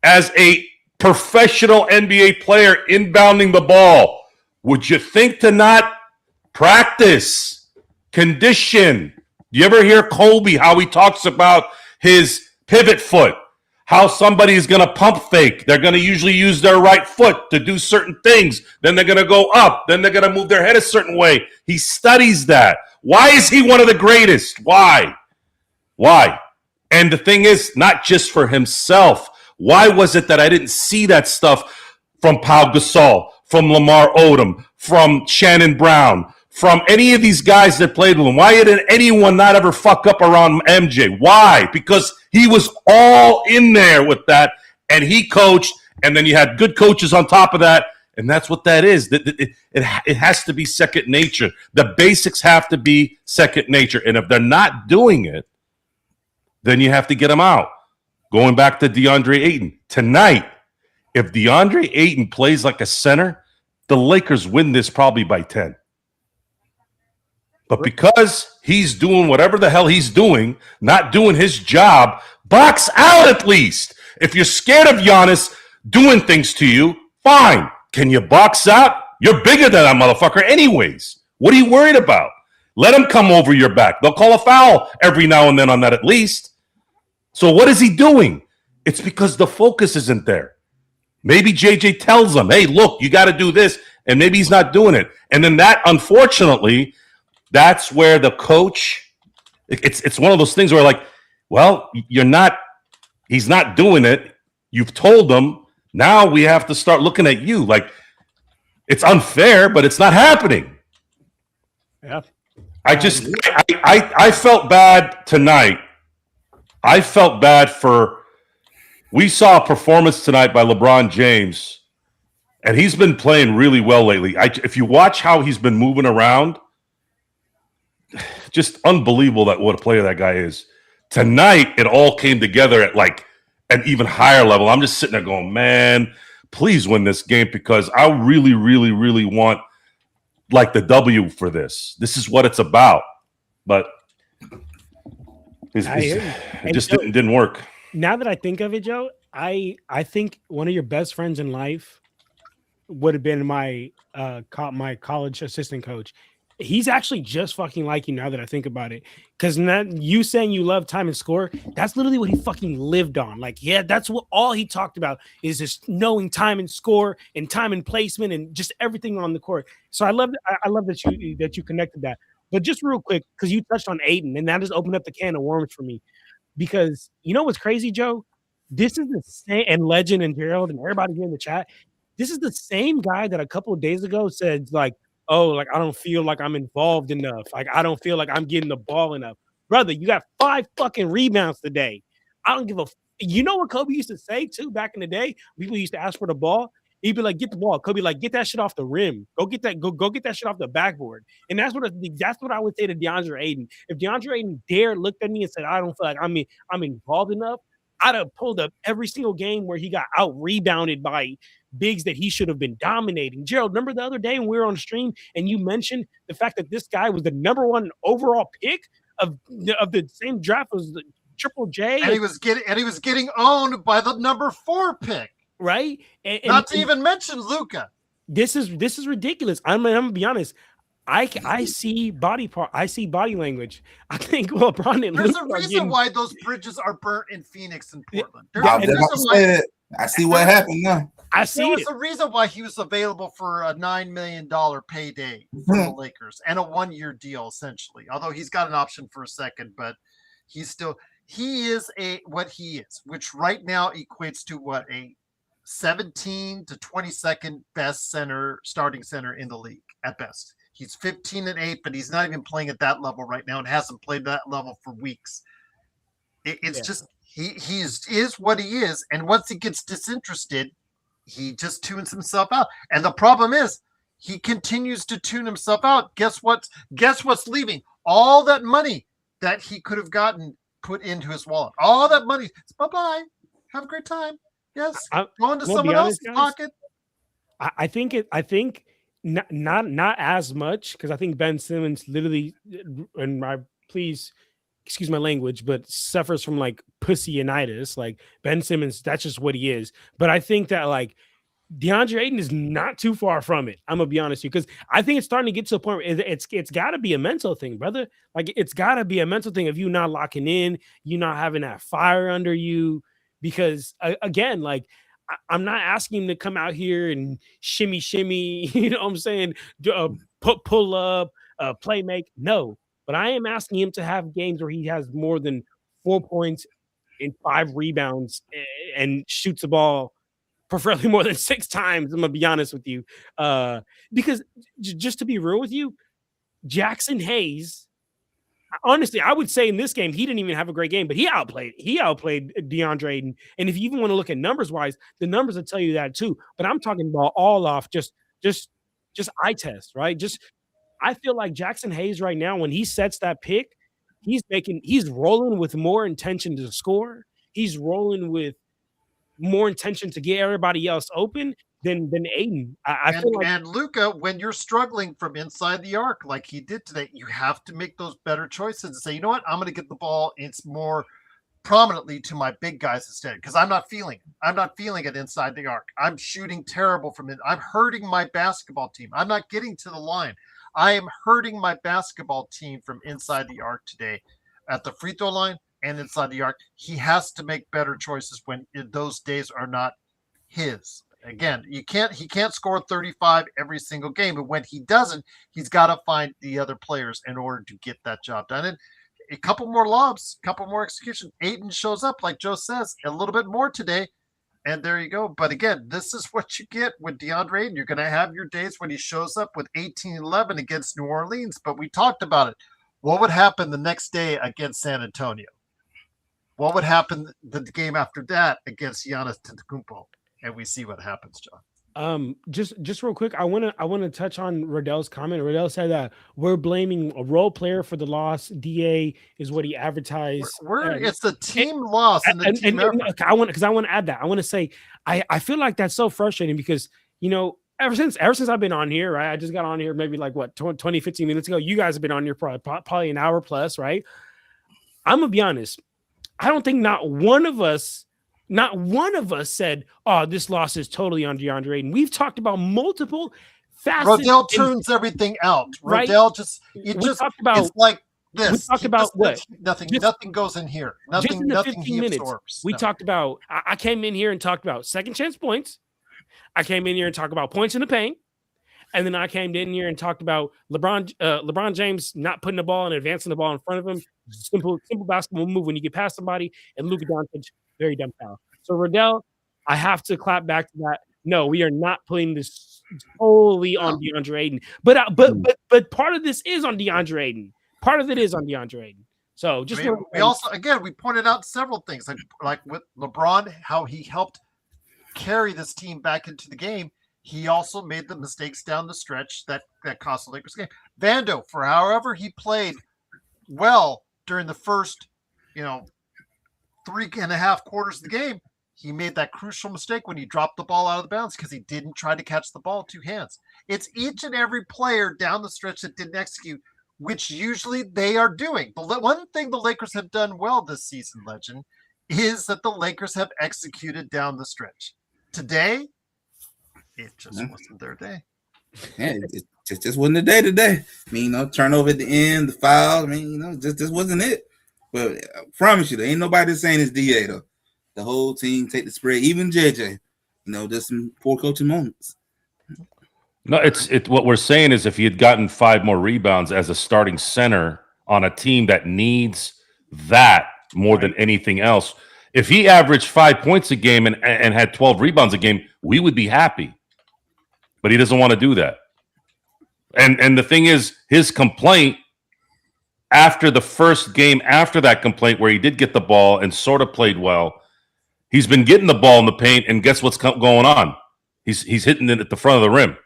as a professional NBA player inbounding the ball, would you think to not practice, condition? Do you ever hear Kobe, how he talks about his pivot foot, how somebody is going to pump fake? They're going to usually use their right foot to do certain things. Then they're going to go up. Then they're going to move their head a certain way. He studies that. Why is he one of the greatest? Why? And the thing is, not just for himself. Why was it that I didn't see that stuff from Pau Gasol, from Lamar Odom, from Shannon Brown, from any of these guys that played with him? Why didn't anyone not ever fuck up around MJ? Why? Because he was all in there with that, and he coached, and then you had good coaches on top of that, and that's what that is. It has to be second nature. The basics have to be second nature, and if they're not doing it, then you have to get them out. Going back to DeAndre Ayton, tonight, if DeAndre Ayton plays like a center, the Lakers win this probably by 10. But because he's doing whatever the hell he's doing, not doing his job, box out at least. If you're scared of Giannis doing things to you, fine. Can you box out? You're bigger than that motherfucker anyways. What are you worried about? Let him come over your back. They'll call a foul every now and then on that at least. So what is he doing? It's because the focus isn't there. Maybe JJ tells him, hey, look, you got to do this. And maybe he's not doing it. And then that, unfortunately, that's where the coach, it's one of those things where like, well, he's not doing it. You've told him. Now we have to start looking at you. Like, it's unfair, but it's not happening. Yeah. I felt bad tonight. I felt bad we saw a performance tonight by LeBron James, and he's been playing really well lately. If you watch how he's been moving around, just unbelievable what a player that guy is. Tonight, it all came together at like an even higher level. I'm just sitting there going, man, please win this game because I really, really, really want like the W for this. This is what it's about. But it just didn't work. Now that I think of it, Joe, I think one of your best friends in life would have been my college assistant coach. He's actually just fucking like you now that I think about it. Because you saying you love time and score, that's literally what he fucking lived on. Like, yeah, that's what all he talked about is just knowing time and score and time and placement and just everything on the court. So I love that you connected that. But just real quick, because you touched on Aiden, and that just opened up the can of worms for me. Because you know what's crazy, Joe? This is the same, and Legend and Gerald and everybody here in the chat, this is the same guy that a couple of days ago said, like, oh, like, I don't feel like I'm involved enough. Like, I don't feel like I'm getting the ball enough. Brother, you got 5 fucking rebounds today. I don't give a you know what Kobe used to say, too, back in the day? People used to ask for the ball. He'd be like, get the ball. Kobe like, get that shit off the rim. Go get that shit off the backboard. And that's what I would say to DeAndre Ayton. If DeAndre Ayton dared looked at me and said, I don't feel like I'm involved enough, I'd have pulled up every single game where he got out-rebounded by bigs that he should have been dominating. Gerald, remember the other day when we were on stream and you mentioned the fact that this guy was the number 1 overall pick of the same draft as the Triple J? And he was getting owned by the number 4 pick. Right? Not to even mention Luka. This is ridiculous. I'm gonna be honest. I see body language. I think LeBron and There's Luka a reason why those bridges are burnt in Phoenix and Portland. I see what happened now. I see There's a reason why he was available for a $9 million payday for the Lakers and a 1-year deal, essentially. Although he's got an option for a second, but he is what he is, which right now equates to what, a 17 to 22nd best starting center in the league at best. He's 15-8, but he's not even playing at that level right now and hasn't played that level for weeks. Just he is what he is, and once he gets disinterested, he just tunes himself out. And the problem is he continues to tune himself out. Guess what's leaving? All that money that he could have gotten put into his wallet. All that money. Bye-bye. Have a great time. Yes, go into someone else's pocket. I think not as much, because I think Ben Simmons literally, and please excuse my language, but suffers from like pussyitis. Like Ben Simmons, that's just what he is. But I think that like DeAndre Ayton is not too far from it. I'm gonna be honest with you, because I think it's starting to get to a point where it's got to be a mental thing, brother. Like it's got to be a mental thing of you not locking in, you not having that fire under you. Because again, like I'm not asking him to come out here and shimmy, you know what I'm saying? Pull up, play make. No, but I am asking him to have games where he has more than 4 points and 5 rebounds and shoots the ball preferably more than 6 times. I'm gonna be honest with you, because just to be real with you, Jackson Hayes. Honestly, I would say in this game, he didn't even have a great game, but he outplayed DeAndre Ayton. And if you even want to look at numbers wise, the numbers will tell you that too. But I'm talking about all off just eye test, right? I feel like Jackson Hayes right now, when he sets that pick, he's rolling with more intention to score. He's rolling with more intention to get everybody else open than Ayton. I feel like, and Luka, when you're struggling from inside the arc like he did today, you have to make those better choices and say, you know what, I'm going to get the ball. It's more prominently to my big guys instead, because I'm not feeling it. I'm not feeling it inside the arc. I'm shooting terrible from it. I'm hurting my basketball team. I'm not getting to the line. I am hurting my basketball team from inside the arc today at the free throw line and inside the arc. He has to make better choices when those days are not his. Again, he can't score 35 every single game, but when he doesn't, he's got to find the other players in order to get that job done. And a couple more lobs, a couple more execution. Ayton shows up, like Joe says, a little bit more today. And there you go. But again, this is what you get with DeAndre Ayton. You're going to have your days when he shows up with 18-11 against New Orleans. But we talked about it. What would happen the next day against San Antonio? What would happen the game after that against Giannis Antetokounmpo? And we see what happens, John. Just real quick, I wanna touch on Riddell's comment. Riddell said that we're blaming a role player for the loss. DA is what he advertised. It's the team loss and the team effort. I want to add that. I want to say I feel like that's so frustrating because ever since I've been on here, right? I just got on here maybe like 20, 15 minutes ago. You guys have been on here probably an hour plus, right? I'm gonna be honest. I don't think not one of us said, "Oh, this loss is totally on DeAndre Ayton." We've talked about multiple facets. Riddell tunes everything out. Right? Riddell it's like this. We talked about what? Nothing goes in here. Nothing he absorbs. We talked about. I came in here and talked about second chance points. I came in here and talked about points in the paint. And then I came in here and talked about LeBron James not putting the ball and advancing the ball in front of him. Simple basketball move when you get past somebody. And Luka Doncic, very dumb foul. So Riddell, I have to clap back to that. No, we are not putting this solely on DeAndre Ayton. But part of this is on DeAndre Ayton. Part of it is on DeAndre Ayton. So just we pointed out several things like with LeBron, how he helped carry this team back into the game. He also made the mistakes down the stretch that cost the Lakers game. Vando, for however he played well during the first, 3.5 quarters of the game, he made that crucial mistake when he dropped the ball out of the bounds because he didn't try to catch the ball with 2 hands. It's each and every player down the stretch that didn't execute, which usually they are doing. But one thing the Lakers have done well this season, Legend, is that the Lakers have executed down the stretch. Today, it just wasn't their day. Yeah, it just wasn't the day today. I mean, turnover at the end, the foul. I mean, just wasn't it. But I promise you, there ain't nobody saying it's DA though. The whole team take the spread, even JJ. Just some poor coaching moments. No, it's what we're saying is if he had gotten 5 more rebounds as a starting center on a team that needs that more than anything else, if he averaged 5 points a game and had 12 rebounds a game, we would be happy. But he doesn't want to do that. And the thing is, his complaint after the first game after that complaint where he did get the ball and sort of played well, he's been getting the ball in the paint, and guess what's going on? He's hitting it at the front of the rim.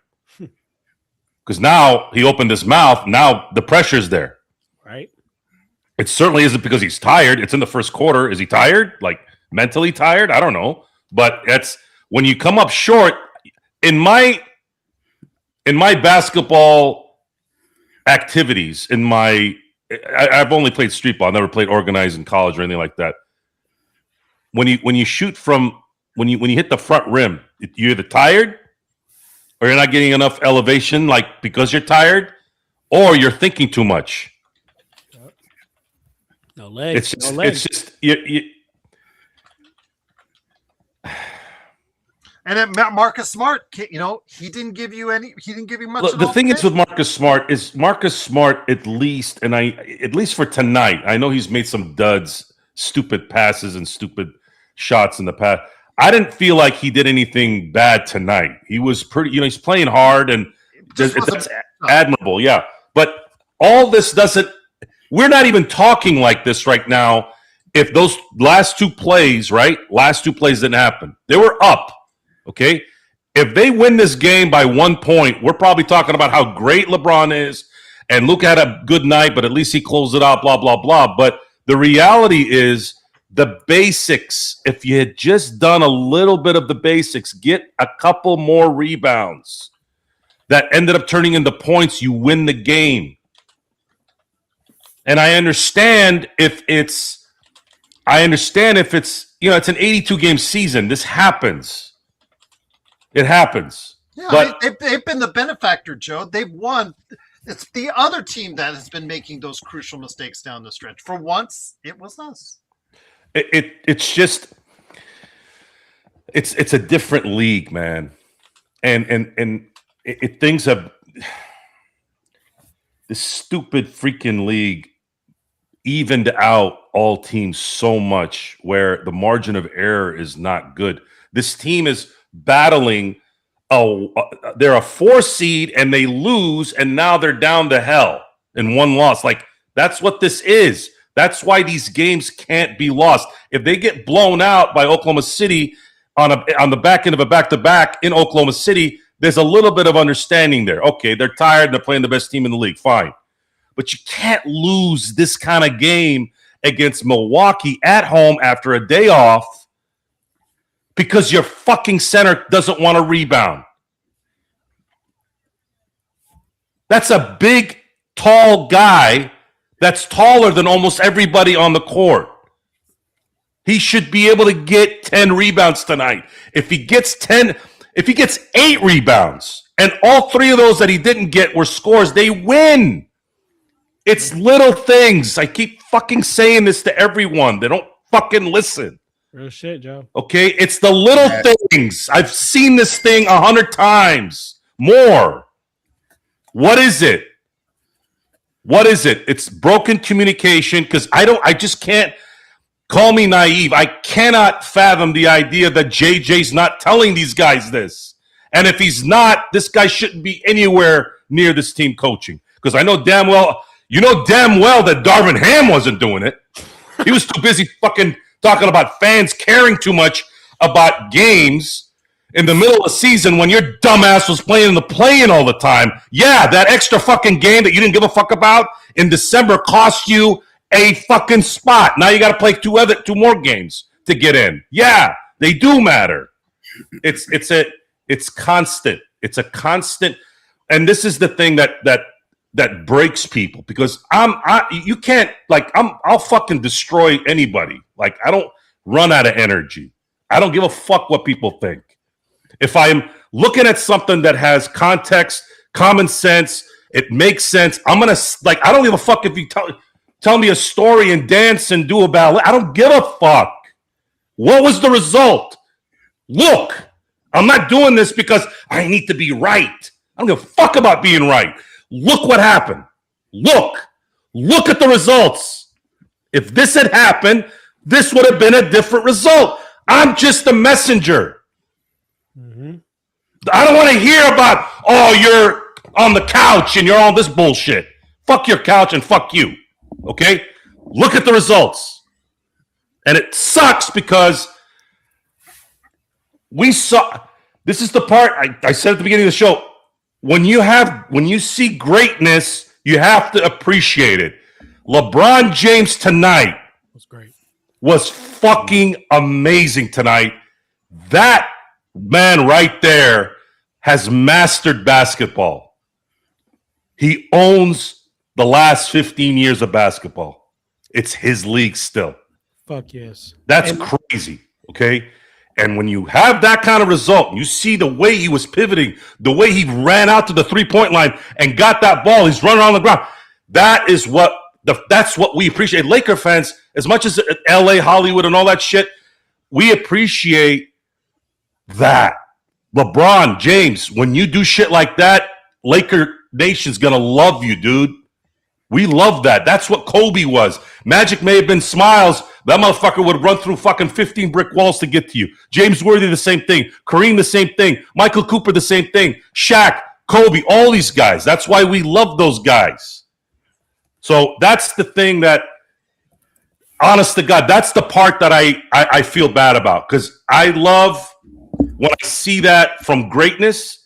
Because now he opened his mouth. Now the pressure's there. Right. It certainly isn't because he's tired. It's in the first quarter. Is he tired? Like mentally tired? I don't know. But that's when you come up short. In my basketball activities, I've only played street ball. I never played organized in college or anything like that. When you shoot from when you hit the front rim, you're either tired or you're not getting enough elevation, like because you're tired, or you're thinking too much. No legs. It's just you. And then Marcus Smart, he didn't give you much. Look, the thing is with Marcus Smart, at least for tonight, I know he's made some duds, stupid passes and stupid shots in the past. I didn't feel like he did anything bad tonight. He was pretty, he's playing hard and that's admirable. Yeah. But all this we're not even talking like this right now. If those last two plays didn't happen, they were up. Okay. If they win this game by 1 point, we're probably talking about how great LeBron is and Luka had a good night, but at least he closed it out, blah, blah, blah. But the reality is the basics, if you had just done a little bit of the basics, get a couple more rebounds that ended up turning into points, you win the game. And I understand if it's I understand if it's it's an 82 game season. This happens. It happens. Yeah, but they've been the benefactor, Joe. They've won. It's the other team that has been making those crucial mistakes down the stretch. For once, it was us. It's just it's a different league, man, and things have this stupid freaking league evened out all teams so much where the margin of error is not good. This team is battling. They're a 4 seed and they lose, and now they're down to hell in one loss. Like, that's what this is. That's why these games can't be lost. If they get blown out by Oklahoma City on the back end of a back-to-back in Oklahoma City, there's a little bit of understanding there. Okay, they're tired and they're playing the best team in the league. Fine. But you can't lose this kind of game against Milwaukee at home after a day off because your fucking center doesn't want to rebound. That's a big, tall guy that's taller than almost everybody on the court. He should be able to get 10 rebounds tonight. If he gets 8 rebounds, and all 3 of those that he didn't get were scores, they win. It's little things. I keep fucking saying this to everyone. They don't fucking listen. Real shit, Joe. Okay? It's the little things. I've seen this thing 100 times. More. What is it? What is it? It's broken communication because I just can't. Call me naive. I cannot fathom the idea that JJ's not telling these guys this. And if he's not, this guy shouldn't be anywhere near this team coaching. Because I know damn well, that Darvin Ham wasn't doing it. He was too busy fucking talking about fans caring too much about games in the middle of the season when your dumbass was playing in the play-in all the time. Yeah, that extra fucking game that you didn't give a fuck about in December cost you a fucking spot. Now you got to play two more games to get in. Yeah, they do matter. It's constant. It's a constant, and this is the thing that breaks people because I'll fucking destroy anybody. Like, I don't run out of energy. I don't give a fuck what people think. If I'm looking at something that has context, common sense, it makes sense. I don't give a fuck if you tell me a story and dance and do a ballet. I don't give a fuck. What was the result? Look, I'm not doing this because I need to be right. I don't give a fuck about being right. Look what happened. Look at the results. If this had happened, this would have been a different result. I'm just a messenger. Mm-hmm. I don't want to hear about, you're on the couch and you're on this bullshit. Fuck your couch and fuck you. Okay? Look at the results. And it sucks because this is the part I said at the beginning of the show. When you see greatness, you have to appreciate it. LeBron James tonight was fucking amazing tonight. That man right there has mastered basketball. He owns the last 15 years of basketball. It's his league still. Fuck yes. That's crazy, okay? And when you have that kind of result, you see the way he was pivoting, the way he ran out to the three-point line and got that ball. He's running on the ground. That's what we appreciate. Laker fans, as much as LA, Hollywood, and all that shit, we appreciate that. LeBron James, when you do shit like that, Laker Nation's gonna love you, dude. We love that. That's what Kobe was. Magic may have been smiles. That motherfucker would run through fucking 15 brick walls to get to you. James Worthy, the same thing. Kareem, the same thing. Michael Cooper, the same thing. Shaq, Kobe, all these guys. That's why we love those guys. So that's the thing that, honest to God, that's the part that I feel bad about. Because I love when I see that from greatness,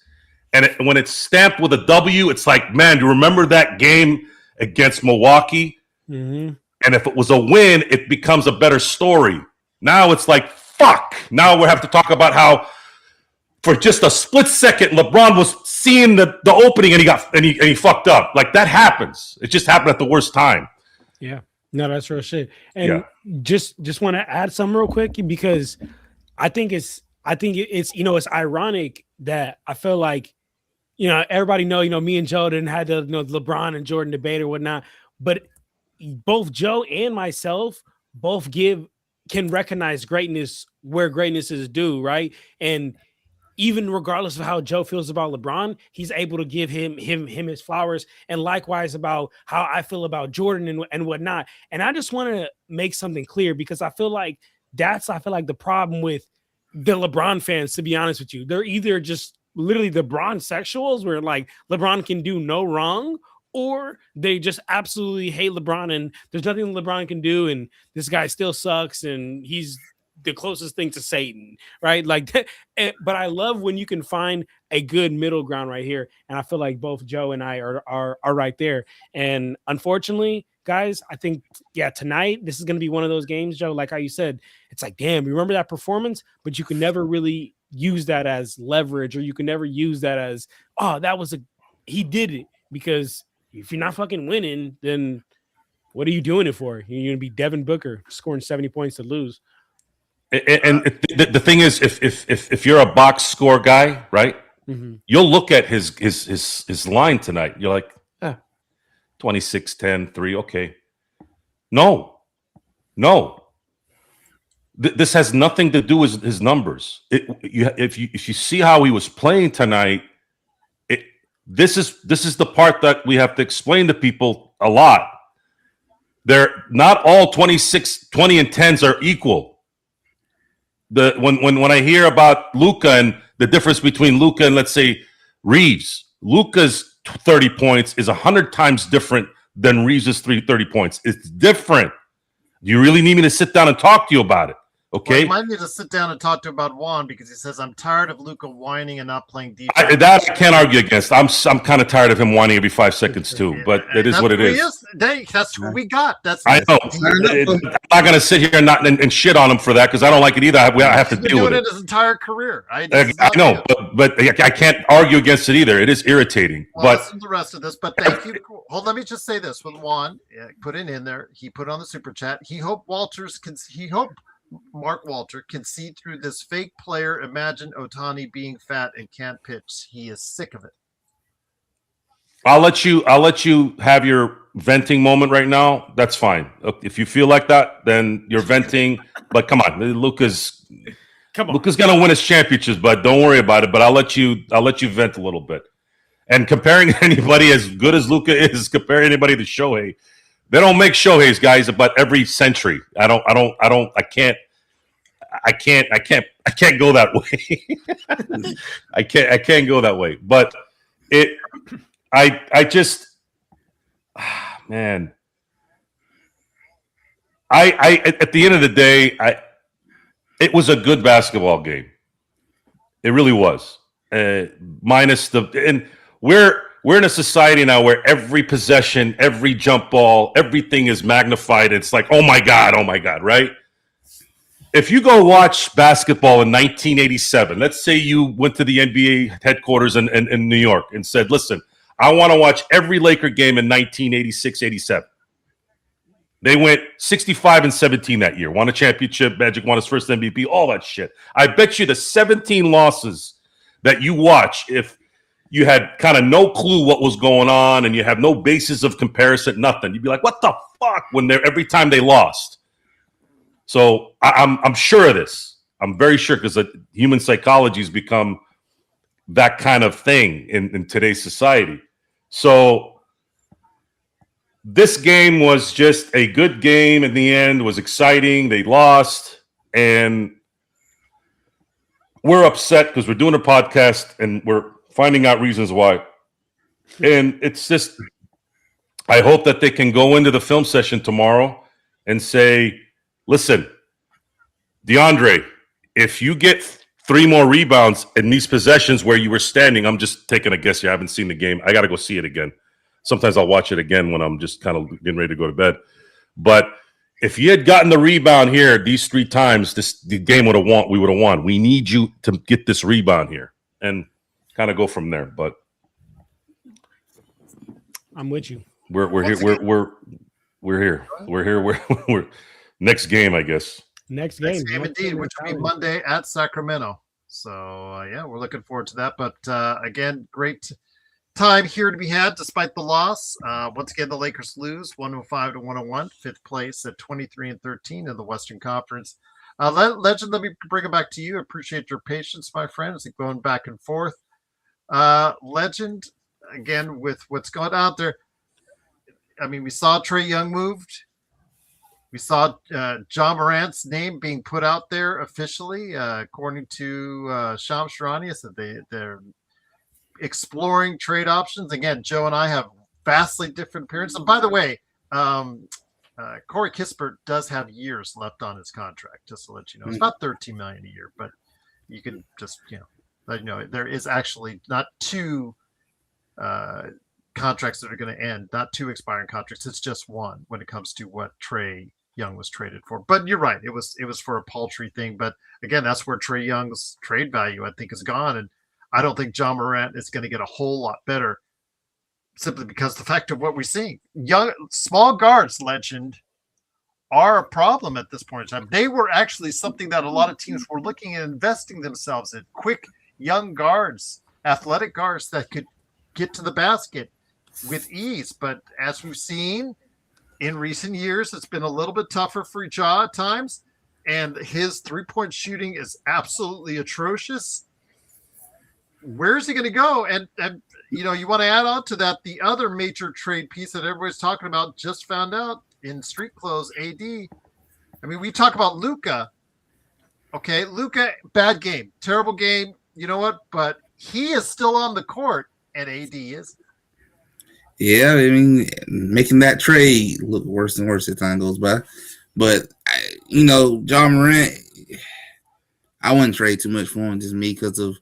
and when it's stamped with a W, it's like, man, do you remember that game against Milwaukee? Mm-hmm. And if it was a win, it becomes a better story. Now it's like, fuck. Now we have to talk about how for just a split second, LeBron was seeing the opening and he fucked up. Like, that happens. It just happened at the worst time. Yeah. No, that's real shit. And just want to add something real quick because I think it's it's ironic that I feel like everybody know me and Joe didn't have the LeBron and Jordan debate or whatnot, but both Joe and myself both can recognize greatness where greatness is due, right? And even regardless of how Joe feels about LeBron, he's able to give him his flowers, and likewise about how I feel about Jordan and whatnot. And I just want to make something clear because I feel like the problem with the LeBron fans, to be honest with you. They're either just literally LeBron sexuals where like LeBron can do no wrong, or they just absolutely hate LeBron and there's nothing LeBron can do and this guy still sucks and he's the closest thing to Satan, right? Like that. But I love when you can find a good middle ground right here, and I feel like both Joe and I are right there. And unfortunately, guys, I think tonight this is going to be one of those games, Joe, like how you said, it's like, damn, remember that performance, but you can never really use that as leverage, or you can never use that as, oh, he did it. Because if you're not fucking winning, then what are you doing it for? You're going to be Devin Booker scoring 70 points to lose. And the thing is, if you're a box score guy, right, you'll look at his line tonight. You're like, 26, 10, 3. Okay. No. This has nothing to do with his numbers. If you see how he was playing tonight, this is the part that we have to explain to people a lot. They're not all 26, 20, and 10s are equal. When I hear about Luka and the difference between Luka and, let's say, Reeves, Luka's 30 points is 100 times different than Reeves' 30 points. It's different. Do you really need me to sit down and talk to you about it? Okay. Well, you might need to sit down and talk to about Juan because he says, I'm tired of Luka whining and not playing defense. That I can't argue against. I'm kind of tired of him whining every 5 seconds too, but it is what it is. That's what we got. I know. I'm not going to sit here and shit on him for that because I don't like it either. I have to deal with it. His entire career. I know, but I can't argue against it either. It is irritating. Well, listen to the rest of this, but thank you. Hold, let me just say this with Juan. Put it in there. He put on the super chat. He hoped Mark Walter can see through this fake player. Imagine Ohtani being fat and can't pitch. He is sick of it. I'll let you have your venting moment right now. That's fine. If you feel like that, then you're venting. But come on, Luka's gonna win his championships, but don't worry about it. But I'll let you vent a little bit. And comparing anybody as good as Luka is, comparing anybody to Shohei. They don't make Shoheis, guys, about every century. I can't go that way. I can't go that way. But I just, man, I at the end of the day, it was a good basketball game. It really was. Minus and we're in a society now where every possession, every jump ball, everything is magnified. It's like, oh my God, right? If you go watch basketball in 1987, let's say you went to the NBA headquarters in New York and said, listen, I want to watch every Laker game in 1986-87. They went 65-17 that year, won a championship, Magic won his first MVP, all that shit. I bet you the 17 losses that you watch, if you had kind of no clue what was going on and you have no basis of comparison, nothing. You'd be like, what the fuck? Every time they lost. So I'm sure of this. I'm very sure because human psychology has become that kind of thing in today's society. So this game was just a good game in the end. It was exciting. They lost. And we're upset because we're doing a podcast and we're finding out reasons why. And it's just, I hope that they can go into the film session tomorrow and say, listen, DeAndre, if you get 3 more rebounds in these possessions where you were standing, I'm just taking a guess. You haven't seen the game. I got to go see it again. Sometimes I'll watch it again when I'm just kind of getting ready to go to bed. But if you had gotten the rebound here these 3 times, the game we would have won. We need you to get this rebound here and kind of go from there. But I'm with you. We're here. We're here. We're next game, I guess. Next game. Next game indeed, which will be Monday at Sacramento. So, yeah, we're looking forward to that. But, again, great time here to be had despite the loss. Once again, the Lakers lose 105-101, fifth place at 23-13 in the Western Conference. Legend, let me bring it back to you. Appreciate your patience, my friends, going back and forth. Legend, again, with what's going out there. I mean, we saw Trae Young moved. We saw John Morant's name being put out there officially, according to Shams Charania, said they're exploring trade options. Again, Joe and I have vastly different appearances. And by the way, Corey Kispert does have years left on his contract, just to let you know. It's about $13 million a year, but you can just, let you know, there is actually not two contracts that are going to end, not two expiring contracts. It's just one when it comes to what Trae Young was traded for. But you're right. It was for a paltry thing. But again, that's where Trae Young's trade value, I think, is gone. And I don't think John Morant is going to get a whole lot better simply because the fact of what we're seeing. Young, small guards, Legend, are a problem at this point in time. They were actually something that a lot of teams were looking at investing themselves in. Quick, young guards, athletic guards that could get to the basket with ease. But as we've seen in recent years, it's been a little bit tougher for Ja at times, and his three-point shooting is absolutely atrocious. Where is he going to go? And you want to add on to that, the other major trade piece that everybody's talking about, just found out in street clothes, AD. I mean, we talk about Luka. Okay, Luka, bad game, terrible game. You know what? But he is still on the court, and AD is. Yeah, I mean, making that trade look worse and worse as time goes by. But, John Morant, I wouldn't trade too much for him, just me, because of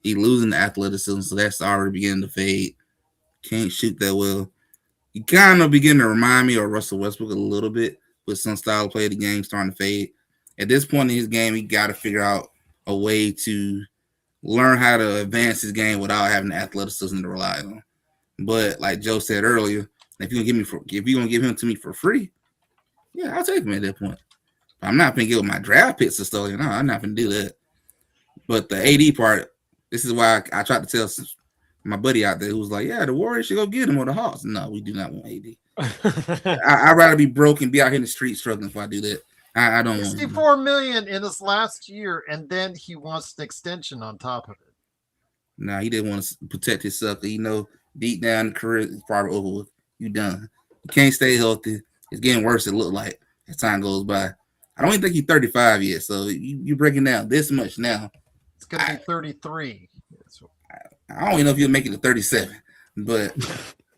he losing the athleticism, so that's already beginning to fade. Can't shoot that well. You kind of begin to remind me of Russell Westbrook a little bit with some style of play of the game starting to fade. At this point in his game, he got to figure out a way to learn how to advance his game without having the athleticism to rely on. But like Joe said earlier, if you're gonna give him to me for free, yeah, I'll take him at that point. But I'm not gonna give him my draft picks and stuff. No, I'm not gonna do that. But the AD part, this is why I tried to tell my buddy out there who was like, "Yeah, the Warriors should go get him or the Hawks." No, we do not want AD. I'd rather be broke and be out here in the street struggling if I do that. I don't want $64 million in his last year, and then he wants an extension on top of it. Nah, he didn't want to protect himself. Deep down the career is probably over with. You done. You can't stay healthy. It's getting worse, it look like, as time goes by. I don't even think he's 35 yet, so you're breaking down this much now. It's going to be 33. I don't even know if he'll make it to 37. But,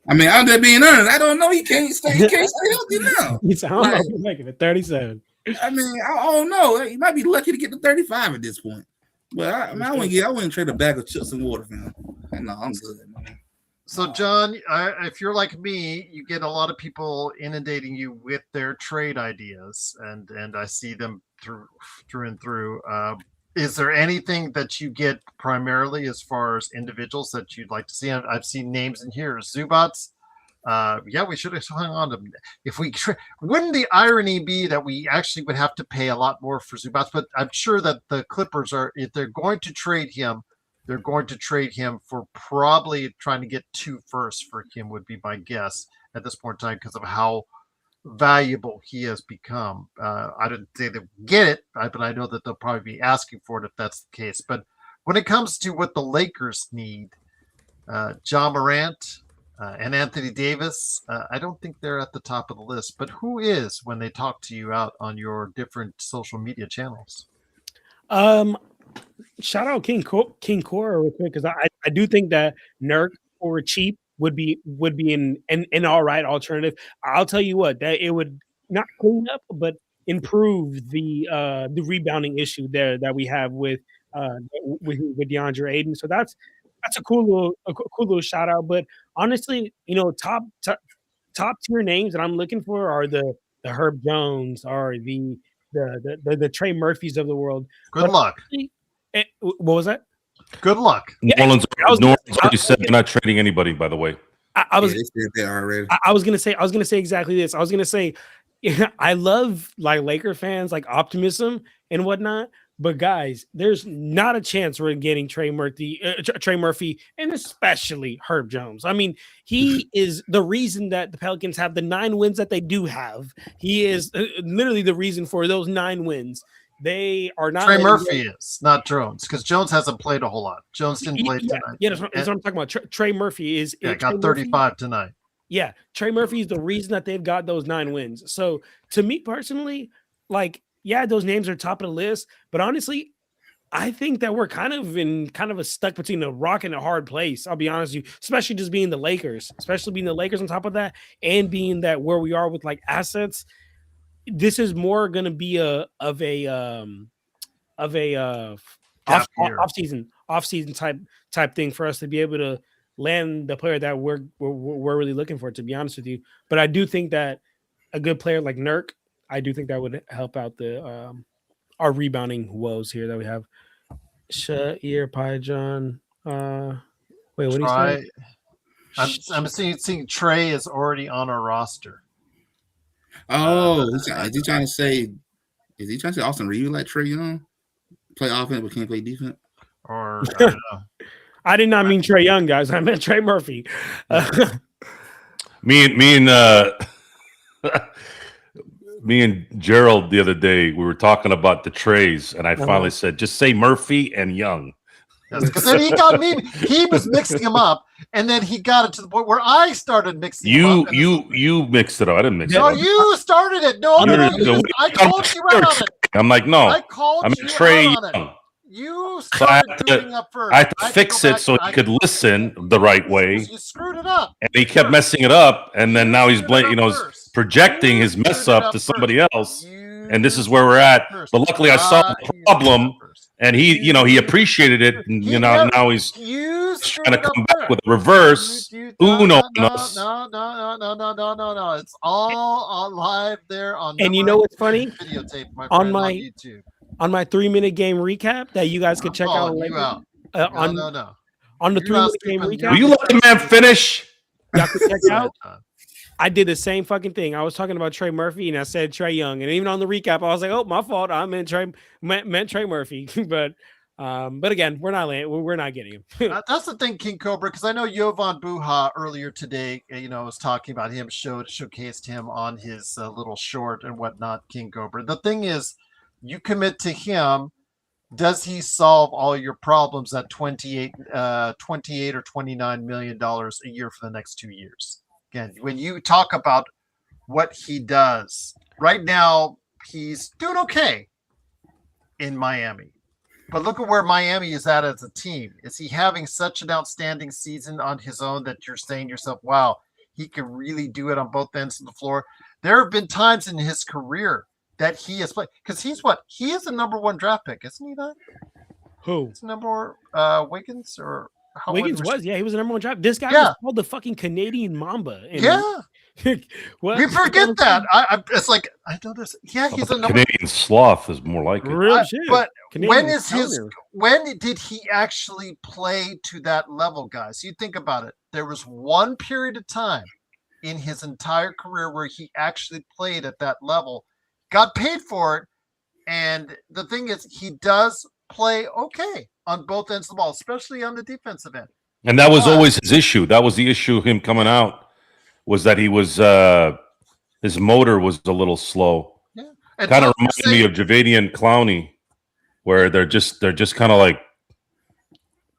I mean, I'm just being honest. I don't know. He can't stay healthy now. I don't know if he'll make it to 37. I mean, I don't know. He might be lucky to get to 35 at this point. But, I wouldn't trade a bag of chips and water for him. No, I'm good, man. So, John, if you're like me, you get a lot of people inundating you with their trade ideas, and I see them through and through. Is there anything that you get primarily as far as individuals that you'd like to see? I've seen names in here. Zubats. We should have hung on to them. If we wouldn't the irony be that we actually would have to pay a lot more for Zubats? But I'm sure that the Clippers if they're going to trade him, they're going to trade him for probably trying to get 2 firsts for him would be my guess at this point in time because of how valuable he has become. I didn't say they get it, but I know that they'll probably be asking for it if that's the case. But when it comes to what the Lakers need, John Morant and Anthony Davis, I don't think they're at the top of the list. But who is when they talk to you out on your different social media channels? Shout out King Cora real quick because I do think that Nurk for cheap would be an all right alternative. I'll tell you what, that it would not clean up but improve the rebounding issue there that we have with DeAndre Ayton. So that's a cool little shout out. But honestly, top tier names that I'm looking for are the Herb Jones or the Trey Murphys of the world. Good luck. What was that? Good luck. New Orleans already said they're not trading anybody, by the way. I was they said that already. I was gonna say exactly this. I was gonna say, I love like Laker fans like optimism and whatnot, but guys, there's not a chance we're getting Trey Murphy, and especially Herb Jones. I mean, he is the reason that the Pelicans have the 9 wins that they do have. He is literally the reason for those 9 wins. They are not Trey Murphy is not Jones because Jones hasn't played a whole lot. Jones didn't play tonight. Yeah, that's what I'm talking about. Trey Murphy is got 35 tonight. Yeah, Trey Murphy is the reason that they've got those 9 wins. So to me personally, like, yeah, those names are top of the list, but honestly, I think that we're kind of a stuck between a rock and a hard place. I'll be honest with you, especially just being the Lakers, on top of that, and being that where we are with like assets. This is more going to be off season type thing for us to be able to land the player that we're really looking for, to be honest with you. But I do think that a good player like Nurk, I do think that would help out the our rebounding woes here that we have. Sha'ir Pyjon. Wait, what do you say? I'm seeing Trey is already on our roster. Oh, is he trying to say Austin Reeves like Trey Young? Play offense but can't play defense? Or I don't know. I did not mean Trey Young, guys. I meant Trey Murphy. Me and Gerald the other day, we were talking about the Treys, and I finally said, just say Murphy and Young. Because then he got me. He was mixing them up, and then he got it to the point where I started mixing them up. You mixed it up. I didn't mix it No, up. you started it. No, I called you right on it. I'm like, no. I called you Trey right on Young. it. You started doing up first. I had to fix it so he could listen the right way. You screwed it up. And he kept messing it up, and then now he's projecting his mess up to somebody else. And this is where we're at. But luckily, I saw the problem, and he appreciated it. And now he's trying to come back with a reverse Uno on us. No. It's all live there on. And you know what's funny? Videotape on YouTube. On my 3-minute game recap that you guys can check out later. No. On the 3-minute game recap. Will you let the man finish? Y'all can check out. I did the same fucking thing. I was talking about Trey Murphy and I said Trey Young, and even on the recap, I was like, "Oh, my fault. I meant Trey Murphy." but again, we're not getting him. That's the thing, King Cobra, because I know Jovan Buha earlier today, was talking about him, showcased him on his little short and whatnot. King Cobra. The thing is, you commit to him. Does he solve all your problems at 28 or $29 million a year for the next 2 years? Again, when you talk about what he does right now, he's doing okay in Miami. But look at where Miami is at as a team. Is he having such an outstanding season on his own that you're saying to yourself, wow, he can really do it on both ends of the floor? There have been times in his career that he has played, because he is the number 1 draft pick, isn't he? That who? It's number Wiggins or Wiggins was, he was the number 1 draft. This guy was called the fucking Canadian Mamba. We forget that. It's like I don't know. Yeah, he's a Canadian sloth is more like it. Real shit. But Canadian when did he actually play to that level, guys? You think about it. There was one period of time in his entire career where he actually played at that level, got paid for it, and the thing is, he does play okay on both ends of the ball, especially on the defensive end. And that was always his issue. That was the issue him coming out, was that he was his motor was a little slow. Yeah. Kind of reminded me of Jadeveon Clowney, where they're just kind of like,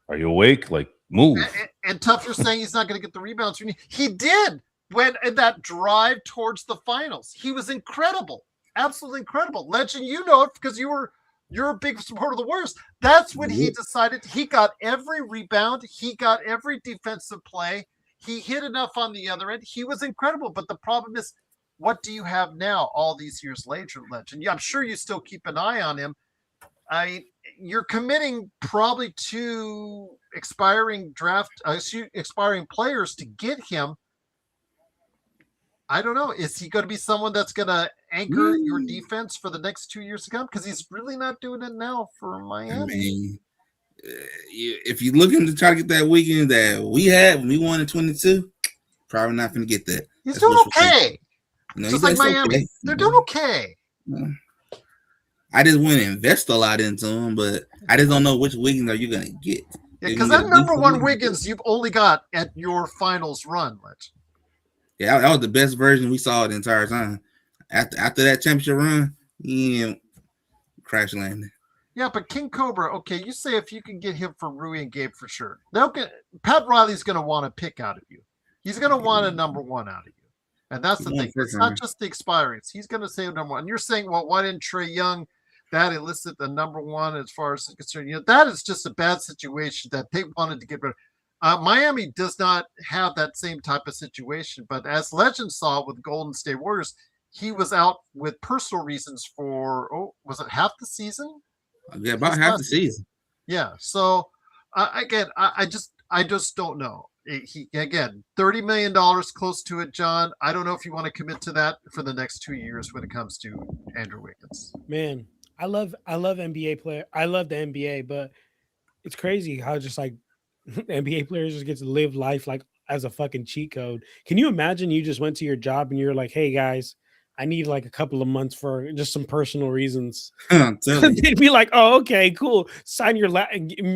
are you awake? Like, move. And Tough, you're saying he's not going to get the rebounds. He did when in that drive towards the finals. He was incredible. Absolutely incredible. Legend, you know it because you're a big supporter of the Warriors. That's when he decided he got every rebound. He got every defensive play. He hit enough on the other end. He was incredible. But the problem is, what do you have now all these years later, Legend? Yeah, I'm sure you still keep an eye on him. You're committing probably to expiring players to get him. I don't know. Is he going to be someone that's going to anchor your defense for the next 2 years to come? Because he's really not doing it now for Miami. I mean, if you're looking to try to get that weekend that we had when we won in 22, Probably not going to get that. He's That's doing wishful thinking. okay. No, Just he like does Miami. okay. They're doing okay. No. I just wouldn't invest a lot into him, but I just don't know which Wiggins are you going to get. Yeah, You're because gonna that get a number decent one Wiggins you've only got at your finals run, Lich. Yeah, that was the best version we saw the entire time. After that championship run, yeah, crash landing. Yeah, but King Cobra, okay, you say if you can get him for Rui and Gabe for sure. Pat Riley's going to want a pick out of you. He's going to want a number one out of you. And that's the thing. It's not just the expiries. He's going to say number one. And you're saying, well, why didn't Trae Young that elicit the number one as far as it's concerned? You know, that is just a bad situation that they wanted to get rid of. Miami does not have that same type of situation. But as Legend saw with Golden State Warriors, he was out with personal reasons for, was it half the season? Yeah, about half the season. Yeah. So again, I just don't know. He again, $30 million close to it, John. I don't know if you want to commit to that for the next 2 years when it comes to Andrew Wiggins. Man, I love NBA player. I love the NBA, but it's crazy how just like NBA players just get to live life like as a fucking cheat code. Can you imagine you just went to your job and you're like, hey guys, I need like a couple of months for just some personal reasons. They'd be like, oh, okay, cool. Sign your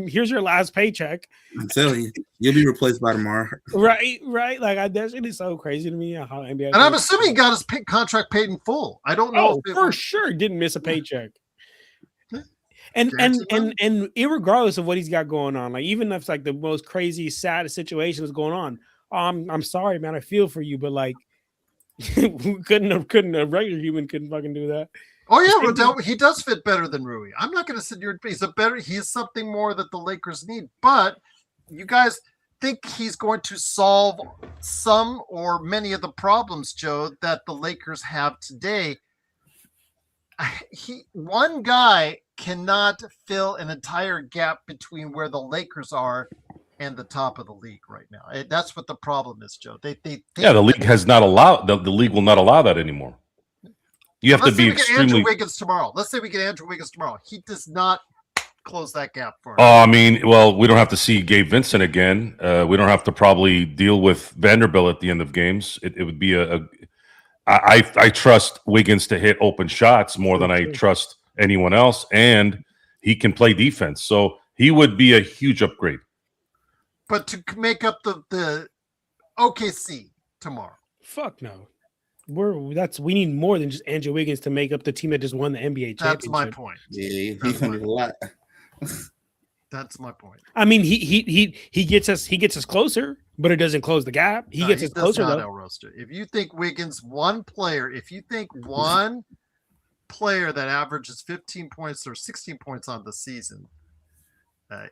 here's your last paycheck. I'm telling you, you'll be replaced by tomorrow. Right. Like that shit is so crazy to me how NBA. And I'm assuming he got his contract paid in full. I don't know. Oh, for sure, didn't miss a paycheck. And irregardless of what he's got going on, like even if it's like the most crazy, sad situation is going on, I'm sorry, man. I feel for you, but like. couldn't a regular human couldn't fucking do that. Oh yeah, well, he does fit better than Rui. I'm not going to sit here. He's something more that the Lakers need. But you guys think he's going to solve some or many of the problems, Joe, that the Lakers have today? One guy cannot fill an entire gap between where the Lakers are and the top of the league right now. That's what the problem is, Joe. They the league has not allowed the league will not allow that anymore. You have to be extremely. Andrew Wiggins tomorrow. Let's say we get Andrew Wiggins tomorrow. He does not close that gap for us. I mean, well, we don't have to see Gabe Vincent again. We don't have to probably deal with Vanderbilt at the end of games. It would be I trust Wiggins to hit open shots more than I trust anyone else, and he can play defense. So he would be a huge upgrade. But to make up the OKC tomorrow. Fuck no. We need more than just Andrew Wiggins to make up the team that just won the NBA championship. That's my point. Yeah, he's gonna do a lot. That's my point. I mean, he gets us closer, but it doesn't close the gap. He gets us closer though. If you think Wiggins, one player that averages 15 points or 16 points on the season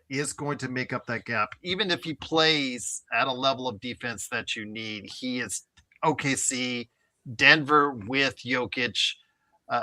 is going to make up that gap, even if he plays at a level of defense that you need. He is OKC, Denver with Jokic,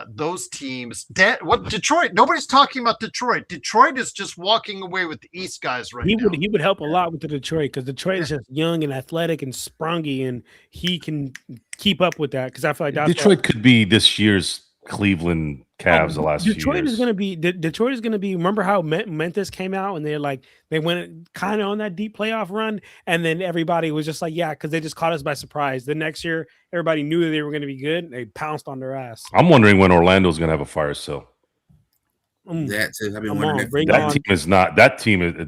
those teams. Detroit? Nobody's talking about Detroit. Detroit is just walking away with the East guys right now. He would help a lot with the Detroit because Detroit is just young and athletic and springy, and he can keep up with that. Because I feel like Detroit could be this year's Cleveland Cavs the last few years. Detroit is going to be. Remember how Memphis came out and they went kind of on that deep playoff run, and then everybody was just like, yeah, because they just caught us by surprise. The next year, everybody knew that they were going to be good. They pounced on their ass. I'm wondering when Orlando's going to have a fire sale. That too. I've been wondering that team is.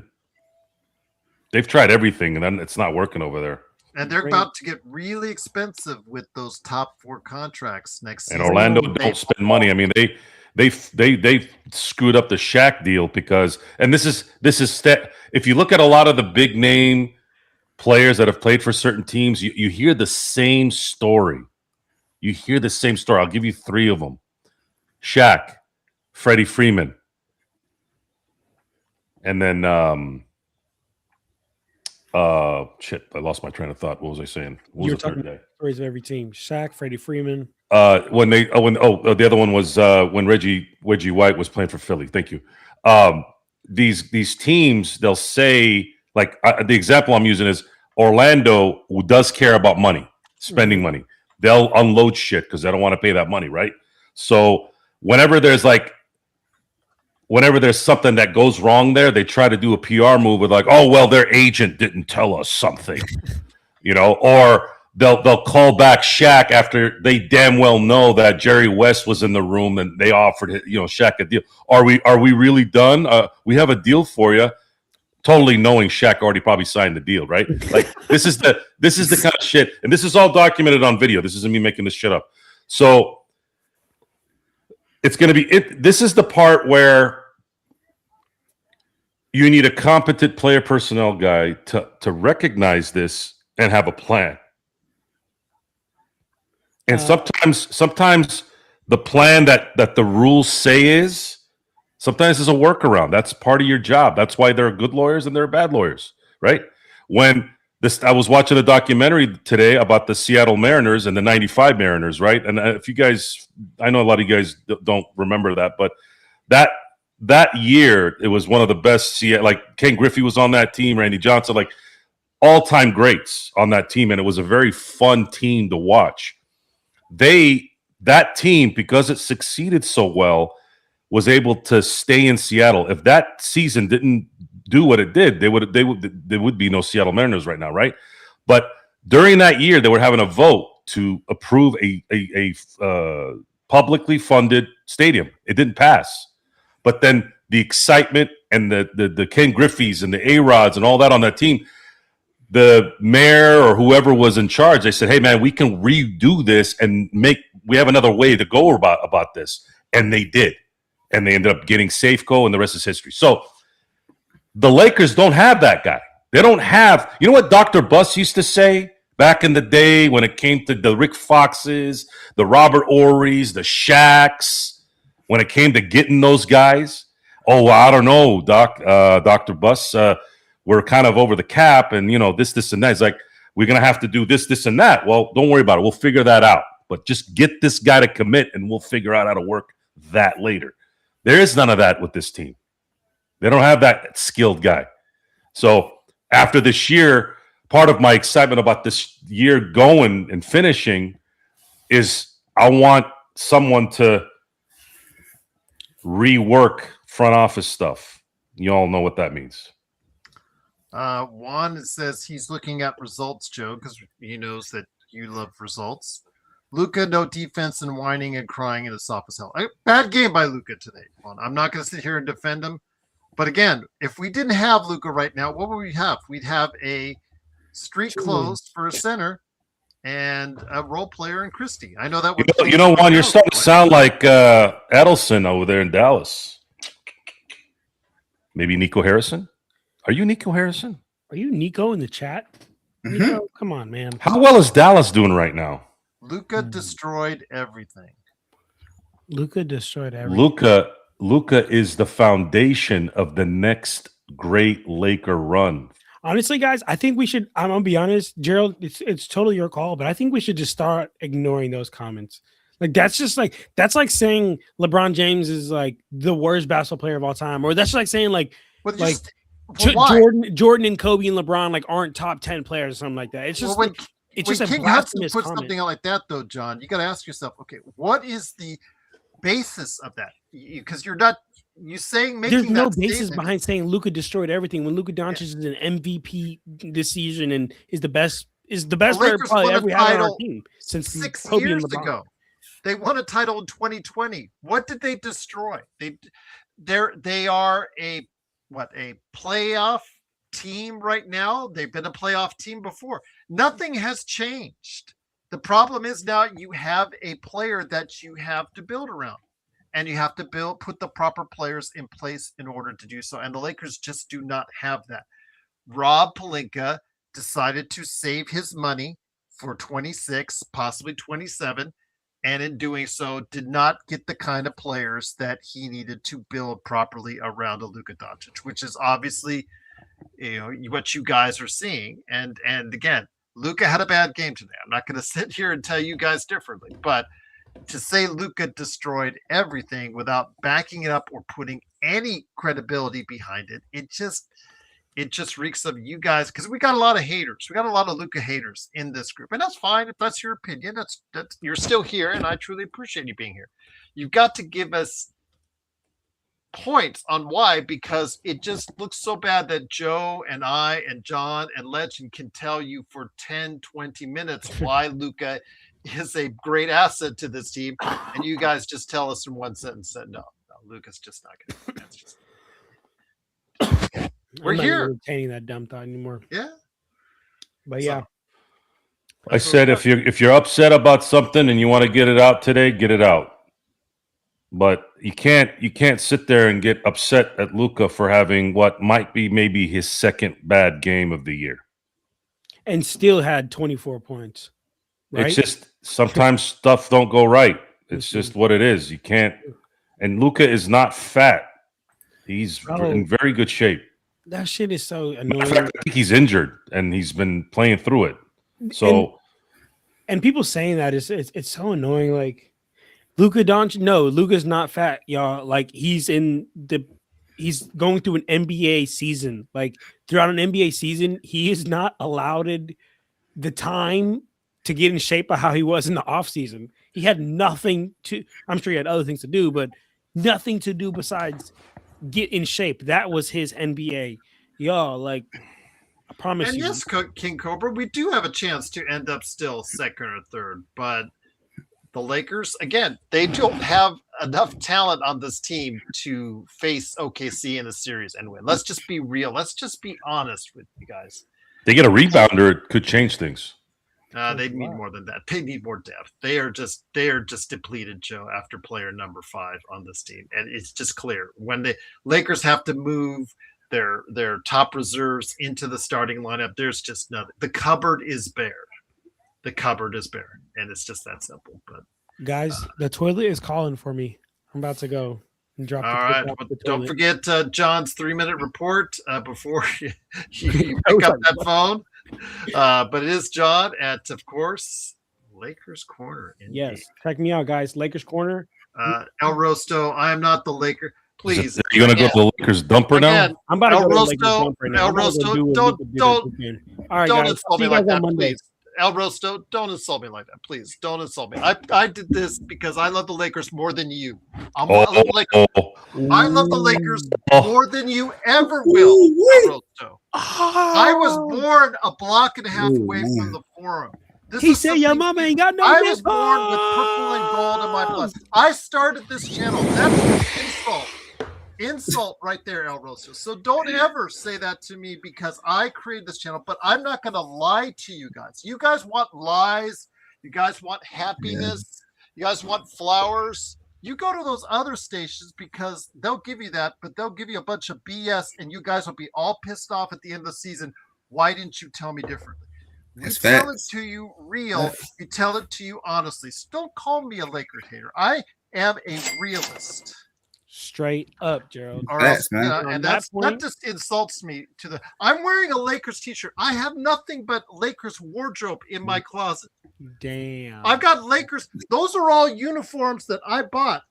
They've tried everything, and it's not working over there. And they're about to get really expensive with those top 4 contracts next season. And Orlando don't spend money. I mean, they screwed up the Shaq deal because, and this is if you look at a lot of the big name players that have played for certain teams, you hear the same story. I'll give you 3 of them: Shaq, Freddie Freeman, and then I lost my train of thought. What was I saying? What was the third guy? Stories of every team: Shaq, Freddie Freeman. The other one was when Reggie White was playing for Philly. Thank you. These teams, they'll say, like, the example I'm using is Orlando, who does care about money, spending money. They'll unload shit because they don't want to pay that money, right? So whenever there's something that goes wrong there, they try to do a PR move with like, oh, well, their agent didn't tell us something, or they'll call back Shaq after they damn well know that Jerry West was in the room and they offered Shaq a deal. Are we really done? We have a deal for you. Totally knowing Shaq already probably signed the deal, right? Like this is the kind of shit, and this is all documented on video. This isn't me making this shit up. So it's going to be it. This is the part where you need a competent player personnel guy to recognize this and have a plan. And sometimes the plan that the rules say is sometimes is a workaround. That's part of your job. That's why there are good lawyers and there are bad lawyers, right? I was watching a documentary today about the Seattle Mariners and the '95 Mariners, right? And if you guys, I know a lot of you guys don't remember that, but that year it was one of the best. Like Ken Griffey was on that team, Randy Johnson, like all-time greats on that team, and it was a very fun team to watch. That team, because it succeeded so well, was able to stay in Seattle. If that season didn't do what it did, there would be no Seattle Mariners right now, right? But during that year, they were having a vote to approve a publicly funded stadium. It didn't pass, but then the excitement and the Ken Griffeys and the A-Rods and all that on that team, the mayor or whoever was in charge, they said, "Hey man, we can redo this and we have another way to go about this," and they did. And they ended up getting Safeco, and the rest is history. So the Lakers don't have that guy. They don't have – you know what Dr. Buss used to say back in the day when it came to the Rick Foxes, the Robert Ory's, the Shaqs, when it came to getting those guys? Oh, I don't know, Dr. Buss. We're kind of over the cap and, this, and that. It's like, we're going to have to do this, and that. Well, don't worry about it. We'll figure that out. But just get this guy to commit, and we'll figure out how to work that later. There is none of that with this team. They don't have that skilled guy. So after this year, part of my excitement about this year going and finishing is I want someone to rework front office stuff. You all know what that means. Juan says he's looking at results, Joe, because he knows that you love results. Luka, no defense and whining and crying in a soft as hell. Bad game by Luka today. I'm not going to sit here and defend him. But again, if we didn't have Luka right now, what would we have? We'd have a street closed for a center and a role player in Christie. I know that would Juan, you're starting to sound like Edelson over there in Dallas. Maybe Nico Harrison? Are you Nico Harrison? Are you Nico in the chat? Mm-hmm. Nico, come on, man. How well is Dallas doing right now? Luka destroyed everything. Luka destroyed everything. Luka is the foundation of the next great Laker run. Honestly, guys, I think we should. I'm gonna be honest, Gerald. It's totally your call, but I think we should just start ignoring those comments. Like that's like saying LeBron James is like the worst basketball player of all time, or that's like saying Jordan and Kobe and LeBron like aren't top 10 players or something like that. It's just it's just King a blasphemous puts comment. something out like that, though, John. You got to ask yourself, okay, what is the basis of that? Because you're not making There's no that basis statement. behind saying Luka destroyed everything when Luka Doncic is an MVP this season and is the best player probably ever had on our team since 6 Kobe years and LeBron. ago. They won a title in 2020. What did they destroy? They are a playoff team right now. They've been a playoff team before. Nothing has changed. The problem is now you have a player that you have to build around, and you have to put the proper players in place in order to do so. And the Lakers just do not have that. Rob Pelinka decided to save his money for 26, possibly 27, and in doing so did not get the kind of players that he needed to build properly around a Luka Doncic, which is obviously what you guys are seeing. And again, Luka had a bad game today. I'm not going to sit here and tell you guys differently, but to say Luka destroyed everything without backing it up or putting any credibility behind it, it just reeks of you guys, because we got a lot of haters. We got a lot of Luka haters in this group, and that's fine if that's your opinion. That's you're still here, and I truly appreciate you being here. You've got to give us points on why, because it just looks so bad that Joe and I and John and Legend can tell you for 10, 20 minutes why Luka is a great asset to this team. And you guys just tell us in one sentence that no, Luka's just not going to. That's just. We're I'm not here. entertaining that dumb thought anymore. Yeah. But So- yeah, I said if you're upset about something and you want to get it out today, get it out. But you can't sit there and get upset at Luka for having what might be maybe his second bad game of the year. and still had 24 points. Right? It's just sometimes stuff don't go right. It's just what it is. You can't. And Luka is not fat. He's in very good shape. That shit is so Matter annoying. of fact, I think he's injured and he's been playing through it. So and people saying that it's so annoying. Like Luka Doncic, no, Luka's not fat, y'all. Like he's going through an NBA season. Like throughout an NBA season, he is not allowed the time to get in shape of how he was in the offseason. He had nothing to. I'm sure he had other things to do, but nothing to do besides get in shape. That was his NBA, y'all. Like I promise And you. yes, King Cobra, we do have a chance to end up still second or third, but the Lakers, again, they don't have enough talent on this team to face OKC in a series and win. Let's just be real. Let's just be honest with you guys. they get a rebounder, it could change things. They need more than that. They need more depth. They are just depleted, Joe, after player number 5 on this team. And it's just clear when the Lakers have to move their top reserves into the starting lineup, there's just nothing. The cupboard is bare. The cupboard is bare. And it's just that simple. But Guys, the toilet is calling for me. I'm about to go and drop all the right. off But the don't toilet. forget John's 3-minute report before you pick up that phone. But it is John at, of course, Lakers Corner. Yes, check me out, guys. Lakers Corner. El Rosto, I am not the Laker. Please. Are you going to go to the Lakers dumper Again, now? I'm about to El go to Rosto, Lakers dump right now. El I'm about to Rosto, do what don't- Luka did don't- this weekend. All right, don't guys. insult See me you like guys on that, Monday. please. El Rosto, don't insult me like that, please. Don't insult me. I did this because I love the Lakers more than you. I love the Lakers more than you ever will, El Rosto. I was born a block and a half away from the Forum. This He is said your something- mama ain't got no I was nipples. born with purple and gold in my blood. I started this channel. That's an insult. Insult right there, El Rosso. So don't ever say that to me because I created this channel, but I'm not going to lie to you guys. You guys want lies. You guys want happiness. You guys want flowers. You go to those other stations because they'll give you that, but they'll give you a bunch of BS and you guys will be all pissed off at the end of the season. Why didn't you tell me differently? We That's tell it facts. to you real. We tell it to you honestly. So don't call me a Laker hater. I am a realist. Straight up, Gerald. Or Facts, else, man. On and that that point- just insults me to the. I'm wearing a Lakers t-shirt. I have nothing but Lakers wardrobe in my closet. Damn. I've got Lakers. Those are all uniforms that I bought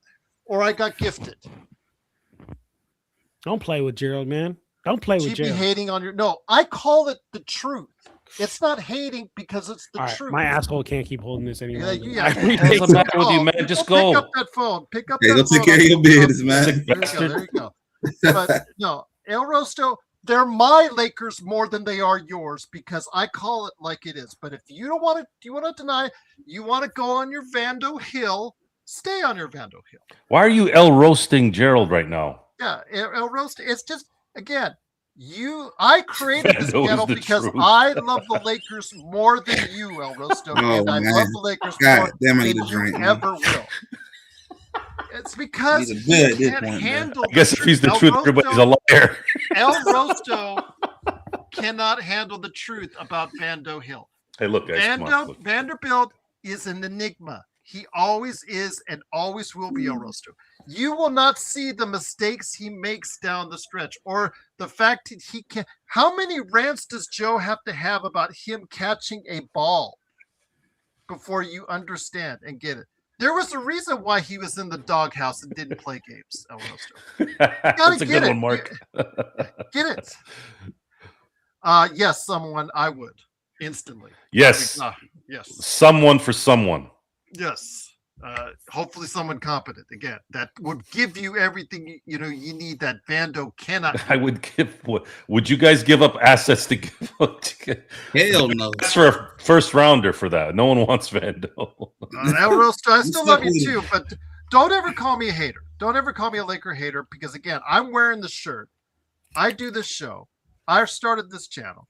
or I got gifted. Don't play with Gerald, man. Don't play with GB Gerald. hating on your. No, I call it the truth. It's not hating because it's the All right, truth. my asshole can't keep holding this anymore. Yeah, I yeah. really What's think the so. matter with you, man? Just go. Pick up that phone. Pick up Hey, that go phone. take care of your business, man. There you go. But no, El Rosto, they're my Lakers more than they are yours because I call it like it is. But if you don't want to, you want to deny, you want to go on your Vando Hill, stay on your Vando Hill. Why are you El roasting Gerald right now? Yeah, El Rosto. It's just again, I created this Vando is channel the because truth. I love the Lakers more than you, El Rosto, Oh, and I man. love the Lakers God more damn, I than need a you drink, man. ever will. It's because He's a good at you this can't point, man. handle. I guess if he's the El truth, Rosto- everybody's a liar. El Rosto cannot handle the truth about Vando Hill. Hey, look, guys. Come on, look. Vanderbilt is an enigma. He always is and always will be El Rosto. You will not see the mistakes he makes down the stretch or the fact that he can. How many rants does Joe have to have about him catching a ball before you understand and get it? There was a reason why he was in the doghouse and didn't play games, El Rosto. That's a get good it. one, Mark. Get it? Yes, someone I would instantly. Yes. Yes. Someone for someone. Yes. Hopefully someone competent again that would give you everything you need that Vando cannot. I would give. Would you guys give up assets to give up? Hell no. That's for a first rounder for that. No one wants Vando. I still love you too, but don't ever call me a hater. Don't ever call me a Laker hater because again, I'm wearing the shirt. I do this show. I started this channel.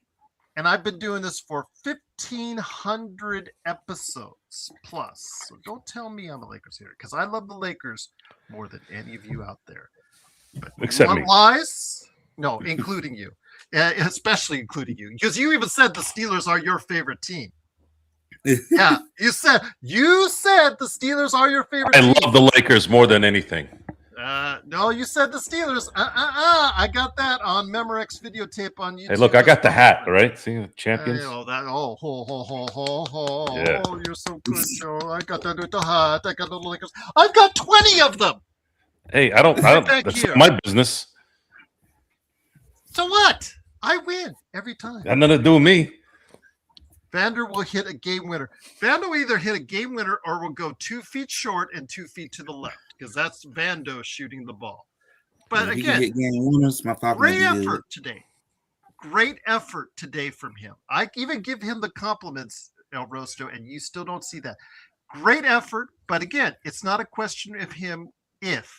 And I've been doing this for 1,500 episodes plus. So don't tell me I'm a Lakers hater because I love the Lakers more than any of you out there. But Except me. Lies? No, including you. Especially including you. Because you even said the Steelers are your favorite team. Yeah, you said the Steelers are your favorite team. I love the Lakers more than anything. No, you said the Steelers. I got that on Memorex videotape on YouTube. Hey, look, I got the hat, right? See the champions. Yeah. You're so good, Joe. I got that with the hat. I got the Lakers. I've got 20 of them. Hey, I don't. That's not my business. So what? I win every time. Got nothing to do with me. Vander will hit a game winner. Vander will either hit a game winner or will go 2 feet short and 2 feet to the left because that's Vando shooting the ball. But again, great effort today. Great effort today from him. I even give him the compliments, El Rosto, and you still don't see that. Great effort, but again, it's not a question of him if.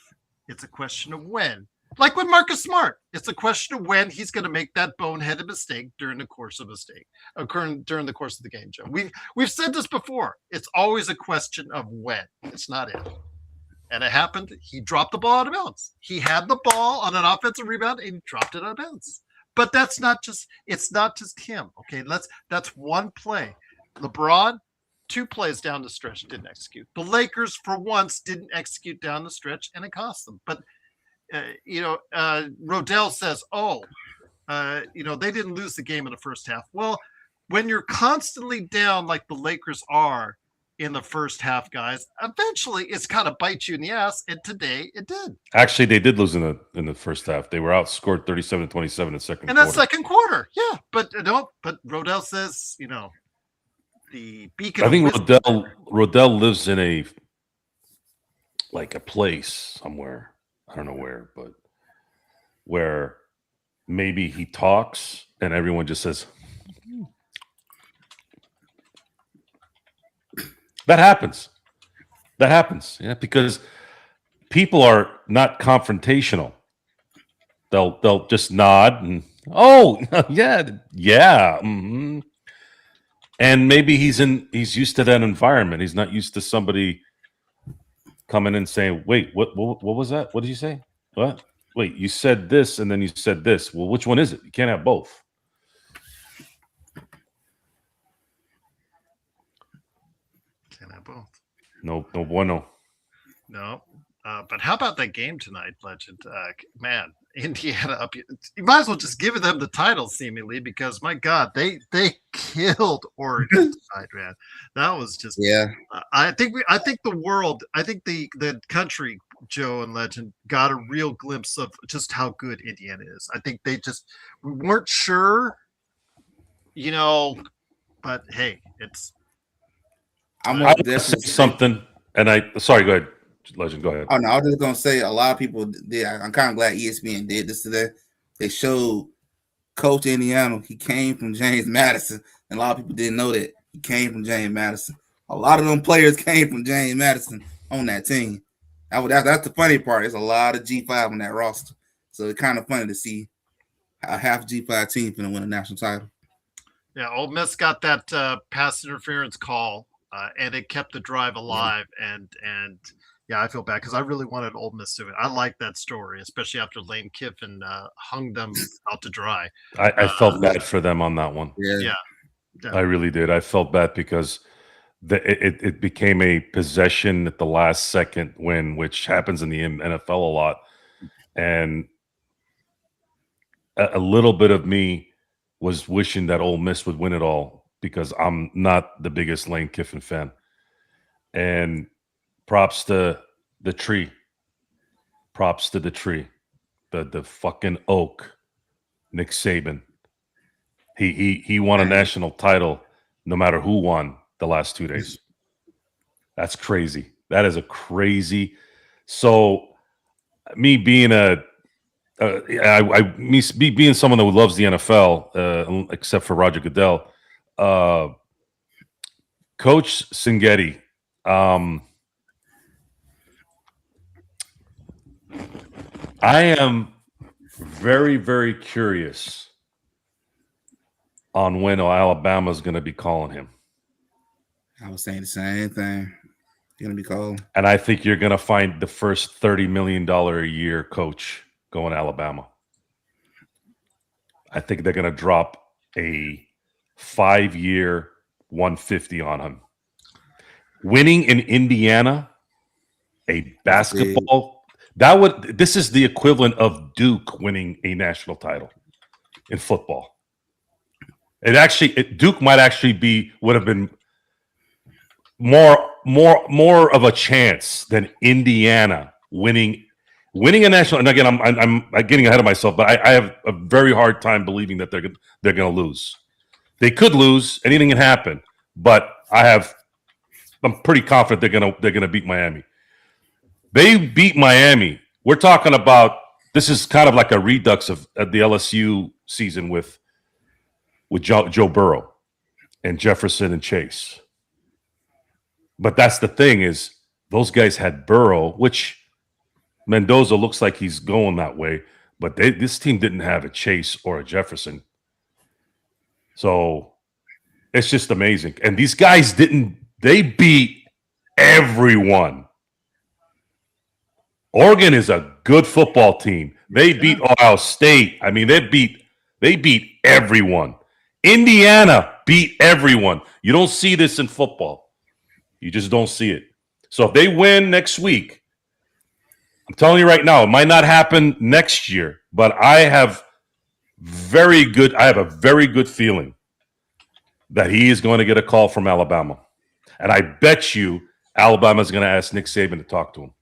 It's a question of when. Like with Marcus Smart, it's a question of when he's going to make that boneheaded mistake during the course of the game, Joe. We've said this before. It's always a question of when. It's not if. And it happened. He dropped the ball out of bounds. He had the ball on an offensive rebound and he dropped it out of bounds. But it's not just him. Okay, that's one play. LeBron, 2 plays down the stretch, didn't execute. The Lakers, for once, didn't execute down the stretch, and it cost them. But Rodell says, they didn't lose the game in the first half. Well, when you're constantly down like the Lakers are in the first half, guys, eventually it's kind of bite you in the ass. And today it did. Actually, they did lose in the first half. They were outscored 37-27 in the second quarter. In that second quarter, yeah. But Rodell says, the beacon. I think Rodell lives in a place somewhere. I don't know where, but where maybe he talks and everyone just says, that happens. Yeah, because people are not confrontational. They'll just nod and yeah. Mm-hmm. And maybe he's used to that environment. He's not used to somebody coming in saying, wait, what was that? What did you say? What? Wait, you said this and then you said this. Well, which one is it? You can't have both. Can't have both. No bueno. No. But how about that game tonight, Legend? Man, Indiana up. You might as well just give them the title, seemingly, because my God, they killed Oregon tonight, man. That was just I think the country, Joe and Legend, got a real glimpse of just how good Indiana is. I think we weren't sure, but hey, it's. I'm going to say something, and sorry, go ahead. Legend, go ahead. Oh no, I was just gonna say a lot of people did. I'm kind of glad ESPN did this today. They showed Coach Indiana. He came from James Madison, and a lot of people didn't know that he came from James Madison. A lot of them players came from James Madison on that team. That's the funny part. There's a lot of G5 on that roster, so it's kind of funny to see a half G5 team going to win a national title. Yeah, Ole Miss got that pass interference call, and it kept the drive alive, and. Yeah, I feel bad because I really wanted Ole Miss to win. I like that story, especially after Lane Kiffin hung them out to dry. I felt bad for them on that one. Yeah. I really did. I felt bad because it became a possession at the last second win, which happens in the NFL a lot. And a little bit of me was wishing that Ole Miss would win it all because I'm not the biggest Lane Kiffin fan. And props to the tree. Props to the tree. The fucking oak. Nick Saban. He won a national title no matter who won the last 2 days. That's crazy. That is a crazy. So me being me being someone that loves the NFL, except for Roger Goodell, Coach Singetti. I am very, very curious on when Alabama's going to be calling him. I was saying the same thing. Going to be called. And I think you're going to find the first $30 million a year coach going to Alabama. I think they're going to drop a 5-year 150 on him. Winning in Indiana, a basketball, this is the equivalent of Duke winning a national title in football. Duke might actually would have been more of a chance than Indiana winning a national. And again, I'm getting ahead of myself, but I have a very hard time believing that they're going to lose. They could lose. Anything can happen, but I'm pretty confident they're going to beat Miami. They beat Miami. We're talking about, this is kind of like a redux of the LSU season with Joe Burrow and Jefferson and Chase. But that's the thing, is those guys had Burrow, which Mendoza looks like he's going that way, but this team didn't have a Chase or a Jefferson. So it's just amazing. And these guys they beat everyone. Oregon is a good football team. They beat Ohio State. I mean, they beat everyone. Indiana beat everyone. You don't see this in football. You just don't see it. So if they win next week, I'm telling you right now, it might not happen next year, but I have a very good feeling that he is going to get a call from Alabama. And I bet you Alabama's going to ask Nick Saban to talk to him.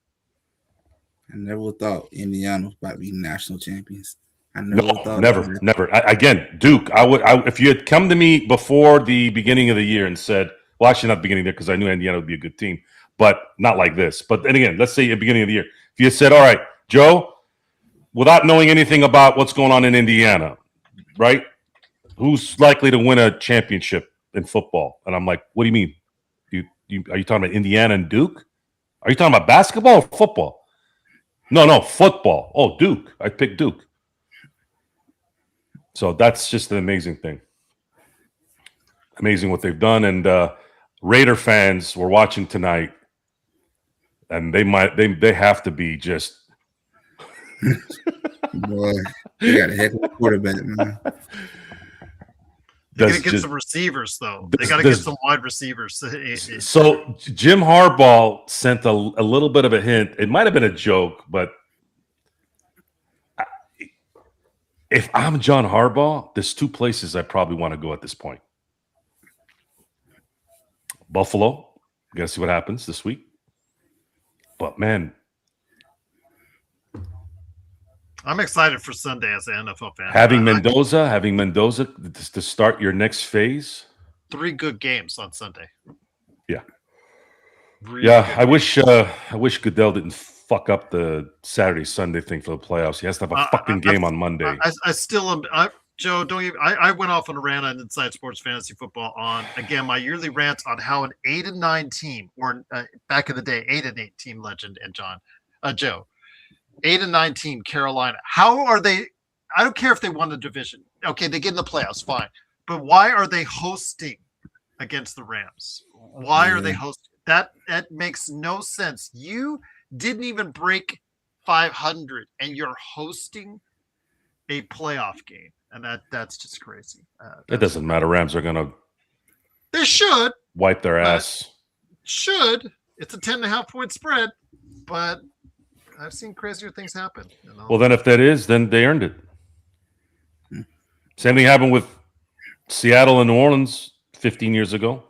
I never thought Indiana was about to be national champions. Never. Again, Duke. If you had come to me before the beginning of the year and said, well, actually not the beginning of the year, because I knew Indiana would be a good team, but not like this. But then again, let's say at the beginning of the year, if you had said, all right, Joe, without knowing anything about what's going on in Indiana, right? Who's likely to win a championship in football? And I'm like, what do you mean? Are you talking about Indiana and Duke? Are you talking about basketball or football? No, football. Oh, Duke. I picked Duke. So that's just an amazing thing. Amazing what they've done. And Raider fans were watching tonight, and they have to be just boy, they got a heck of a quarterback, man. They got to get some receivers, though. They got to get some wide receivers. So Jim Harbaugh sent a little bit of a hint. It might have been a joke, but if I'm John Harbaugh, there's two places I probably want to go at this point. Buffalo, got to see what happens this week. But, man, I'm excited for Sunday as an NFL fan. Having Mendoza to start your next phase. 3 good games on Sunday. Yeah. Really I wish Goodell didn't fuck up the Saturday-Sunday thing for the playoffs. He has to have a fucking game on Monday. I still am. Joe, don't even. I went off on a rant on Inside Sports Fantasy Football on, again, my yearly rant on how an 8-9 team, or back in the day, 8-8 team legend, and Joe, 8-9 team Carolina. How are they? I don't care if they won the division. Okay, they get in the playoffs, fine. But why are they hosting against the Rams? Why are they hosting? That makes no sense. You didn't even break 500, and you're hosting a playoff game. And that's just crazy. It doesn't matter. Rams are going to. They should wipe their ass. Should. It's a 10.5 point spread, but I've seen crazier things happen. Well, then if that is, then they earned it. Same thing happened with Seattle and New Orleans 15 years ago.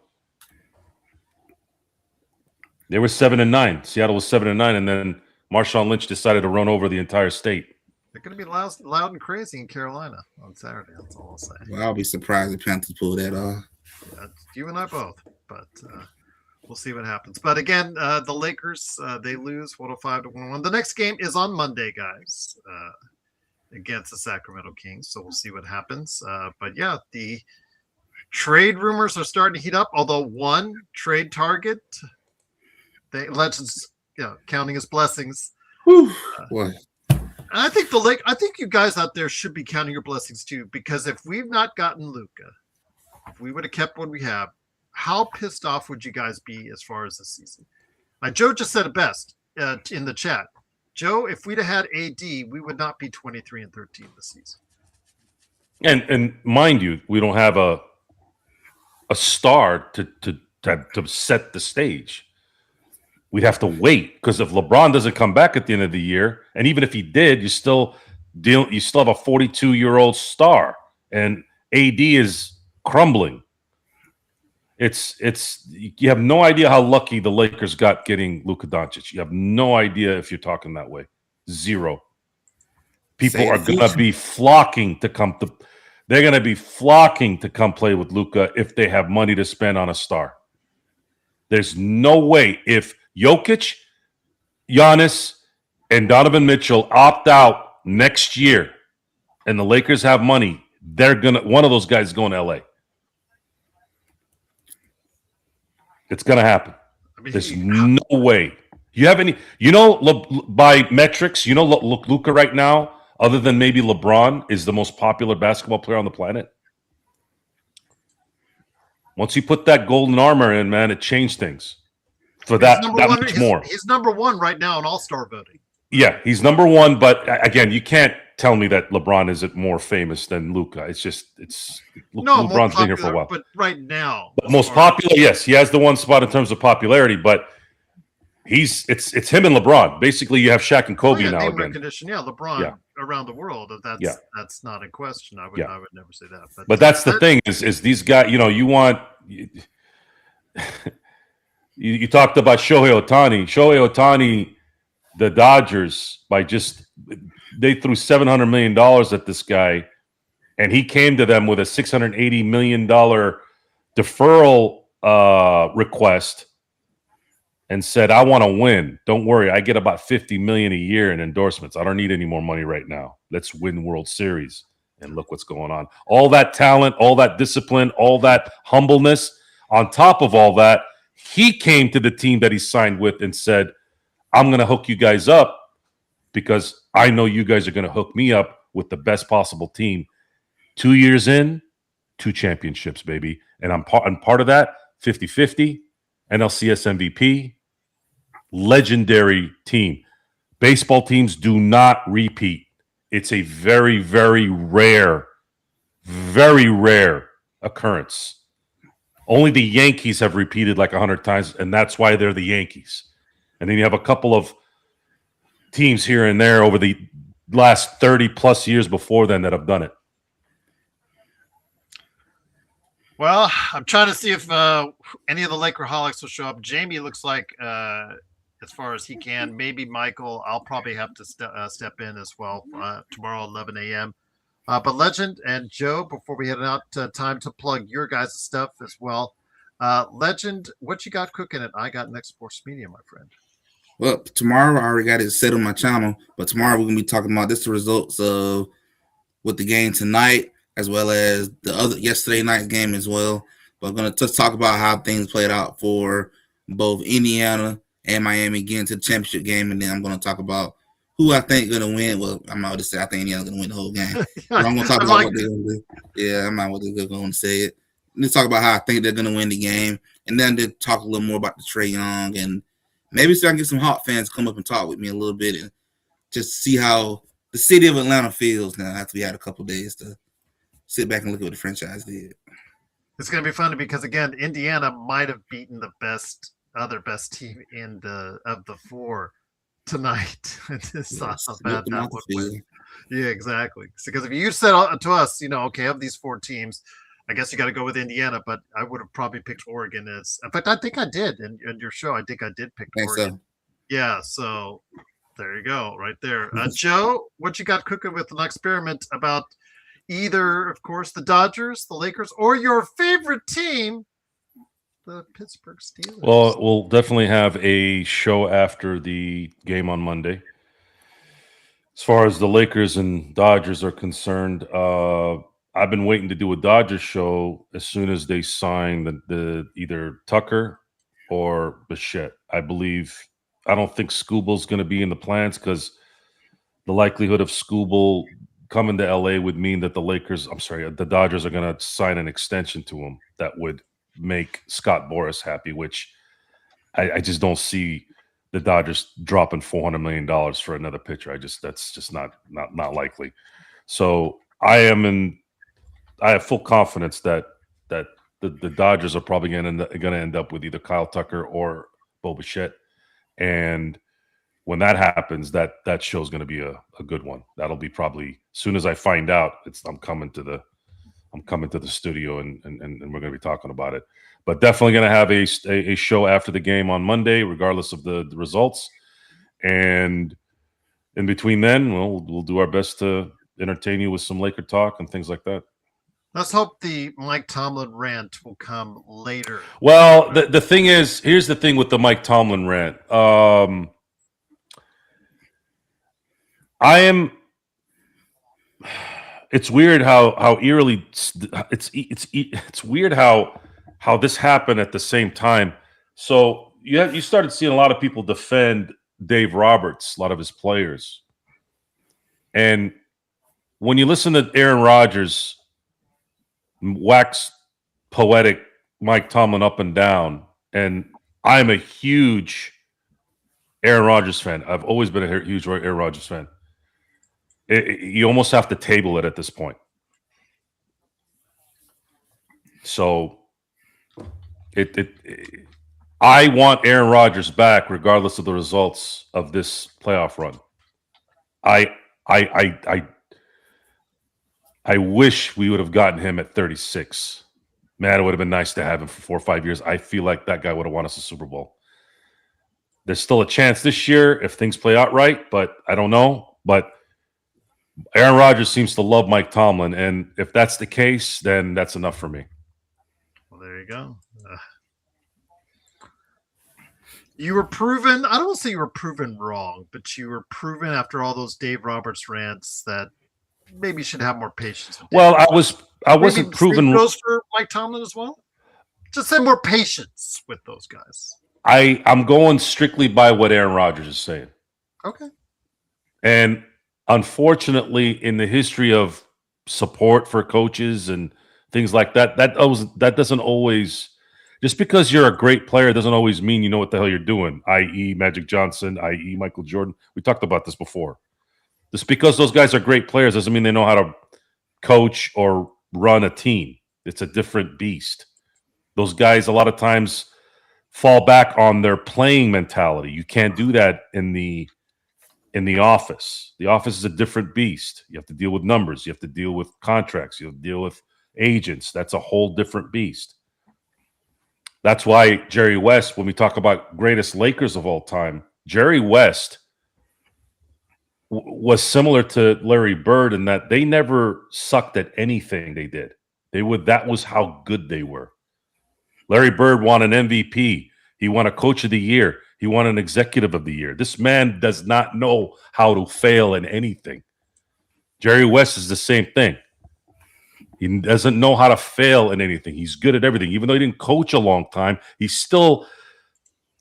They were 7-9. Seattle was 7-9, and then Marshawn Lynch decided to run over the entire state. They're going to be loud and crazy in Carolina on Saturday. That's all I'll say. Well, I'll be surprised if Panthers pull that off. Yeah, you and I both. But We'll see what happens. But again, the Lakers, they lose 105-101. The next game is on Monday, guys, against the Sacramento Kings. So we'll see what happens. But yeah, the trade rumors are starting to heat up. Although one trade target, Legends, counting his blessings. What? I think I think you guys out there should be counting your blessings too, because if we've not gotten Luka, if we would have kept what we have, how pissed off would you guys be as far as the season? Joe just said it best in the chat. Joe, if we'd have had AD, we would not be 23-13 this season. And mind you, we don't have a star to set the stage. We'd have to wait, because if LeBron doesn't come back at the end of the year, and even if he did, you still have a 42-year-old star, and AD is crumbling. You have no idea how lucky the Lakers got getting Luka Doncic. You have no idea if you're talking that way. Zero. People are going to be flocking to come to. They're going to be flocking to come play with Luka if they have money to spend on a star. There's no way if Jokic, Giannis, and Donovan Mitchell opt out next year, and the Lakers have money, one of those guys is going to LA. It's going to happen. There's no way. You have any? By metrics, Luka right now, other than maybe LeBron, is the most popular basketball player on the planet. Once you put that golden armor in, man, it changed things. For that much more. He's number one right now in All-Star voting. Yeah, he's number one. But again, you can't tell me that LeBron isn't more famous than Luka. LeBron's been here for a while. But right now, but most popular, yes, he has the one spot in terms of popularity. But it's him and LeBron. Basically, you have Shaq and Kobe now again. Recognition, LeBron around the world. That's not in question. I would never say that. But that's the thing is these guys. You want. You talked about Shohei Ohtani. Shohei Ohtani, the Dodgers, they threw $700 million at this guy, and he came to them with a $680 million deferral request and said, I want to win. Don't worry, I get about $50 million a year in endorsements. I don't need any more money right now. Let's win World Series. And look what's going on. All that talent, all that discipline, all that humbleness. On top of all that, he came to the team that he signed with and said, I'm going to hook you guys up because I know you guys are going to hook me up with the best possible team. 2 years in, 2 championships, baby. And I'm part of that, 50-50, NLCS MVP, legendary team. Baseball teams do not repeat. It's a very, very rare occurrence. Only the Yankees have repeated like 100 times, and that's why they're the Yankees. And then you have a couple of teams here and there over the last 30-plus years before then that have done it. Well, I'm trying to see if any of the Lakerholics will show up. Jamie looks like, as far as he can. Maybe Michael. I'll probably have to step in as well tomorrow, 11 a.m. But Legend and Joe, before we head out, time to plug your guys' stuff as well. Legend, what you got cooking at I Got Next Sports Media, my friend? Well, tomorrow I already got it set on my channel, but tomorrow we're going to be talking about the results of with the game tonight, as well as the other yesterday night's game as well. But I'm going to just talk about how things played out for both Indiana and Miami getting to the championship game, and then I'm going to talk about who I think is going to win. Well, I'm not going to say I think Indiana's going to win the whole game. But I'm going to talk about what they're going to do. Yeah, I'm not going to say it. Let's talk about how I think they're going to win the game, and then to talk a little more about the Trae Young, and maybe so I can get some Hawk fans to come up and talk with me a little bit and just see how the city of Atlanta feels now after we had a couple of days to sit back and look at what the franchise did. It's going to be funny because, again, Indiana might have beaten the other best team of the four tonight. It's how bad that would win. Yeah, exactly. Because if you said to us, okay, of these 4 teams, I guess you got to go with Indiana, but I would have probably picked Oregon as. In fact, I think I did in your show. I think I did pick Oregon. So. Yeah, so there you go, right there. Joe, what you got cooking with an experiment about either, of course, the Dodgers, the Lakers, or your favorite team, the Pittsburgh Steelers. Well, we'll definitely have a show after the game on Monday. As far as the Lakers and Dodgers are concerned, I've been waiting to do a Dodgers show as soon as they sign the either Tucker or Bichette. I don't think Scooble's going to be in the plans because the likelihood of Scooble coming to LA would mean that the Dodgers are going to sign an extension to him that would make Scott Boras happy, which I just don't see the Dodgers dropping $400 million for another pitcher. That's just not likely. So I have full confidence that the Dodgers are probably going to end up with either Kyle Tucker or Bo Bichette. And when that happens, that show's going to be a good one. That'll be probably as soon as I find out. I'm coming to the studio and we're going to be talking about it. But definitely going to have a show after the game on Monday, regardless of the results. And in between then, we'll do our best to entertain you with some Laker talk and things like that. Let's hope the Mike Tomlin rant will come later. Well, the thing is, here's the thing with the Mike Tomlin rant. It's weird how eerily it's weird how this happened at the same time. So you started seeing a lot of people defend Dave Roberts, a lot of his players, and when you listen to Aaron Rodgers wax poetic Mike Tomlin up and down, and I'm a huge Aaron Rodgers fan. I've always been a huge Aaron Rodgers fan. You almost have to table it at this point. So I want Aaron Rodgers back regardless of the results of this playoff run. I wish we would have gotten him at 36. Man, it would have been nice to have him for 4 or 5 years. I feel like that guy would have won us a Super Bowl. There's still a chance this year if things play out right, but I don't know. But Aaron Rodgers seems to love Mike Tomlin, and if that's the case, then that's enough for me. Well, there you go. You were proven, I don't want to say you were proven wrong, but you were proven after all those Dave Roberts rants that maybe you should have more patience with Dave Roberts. I wasn't proven wrong. Goes for Mike Tomlin as well? Just have more patience with those guys. I'm going strictly by what Aaron Rodgers is saying. Okay. And unfortunately, in the history of support for coaches and things like that, that doesn't always, just because you're a great player doesn't always mean you know what the hell you're doing, i.e. Magic Johnson, i.e. Michael Jordan. We talked about this before. Just because those guys are great players doesn't mean they know how to coach or run a team. It's a different beast. Those guys a lot of times fall back on their playing mentality. You can't do that in the office. The office is a different beast. You have to deal with numbers. You have to deal with contracts. You have to deal with agents. That's a whole different beast. That's why Jerry West, when we talk about greatest Lakers of all time, Jerry West was similar to Larry Bird in that they never sucked at anything they did. That was how good they were. Larry Bird won an MVP. He won a Coach of the Year. He won an Executive of the Year. This man does not know how to fail in anything. Jerry West is the same thing. He doesn't know how to fail in anything. He's good at everything. Even though he didn't coach a long time, he still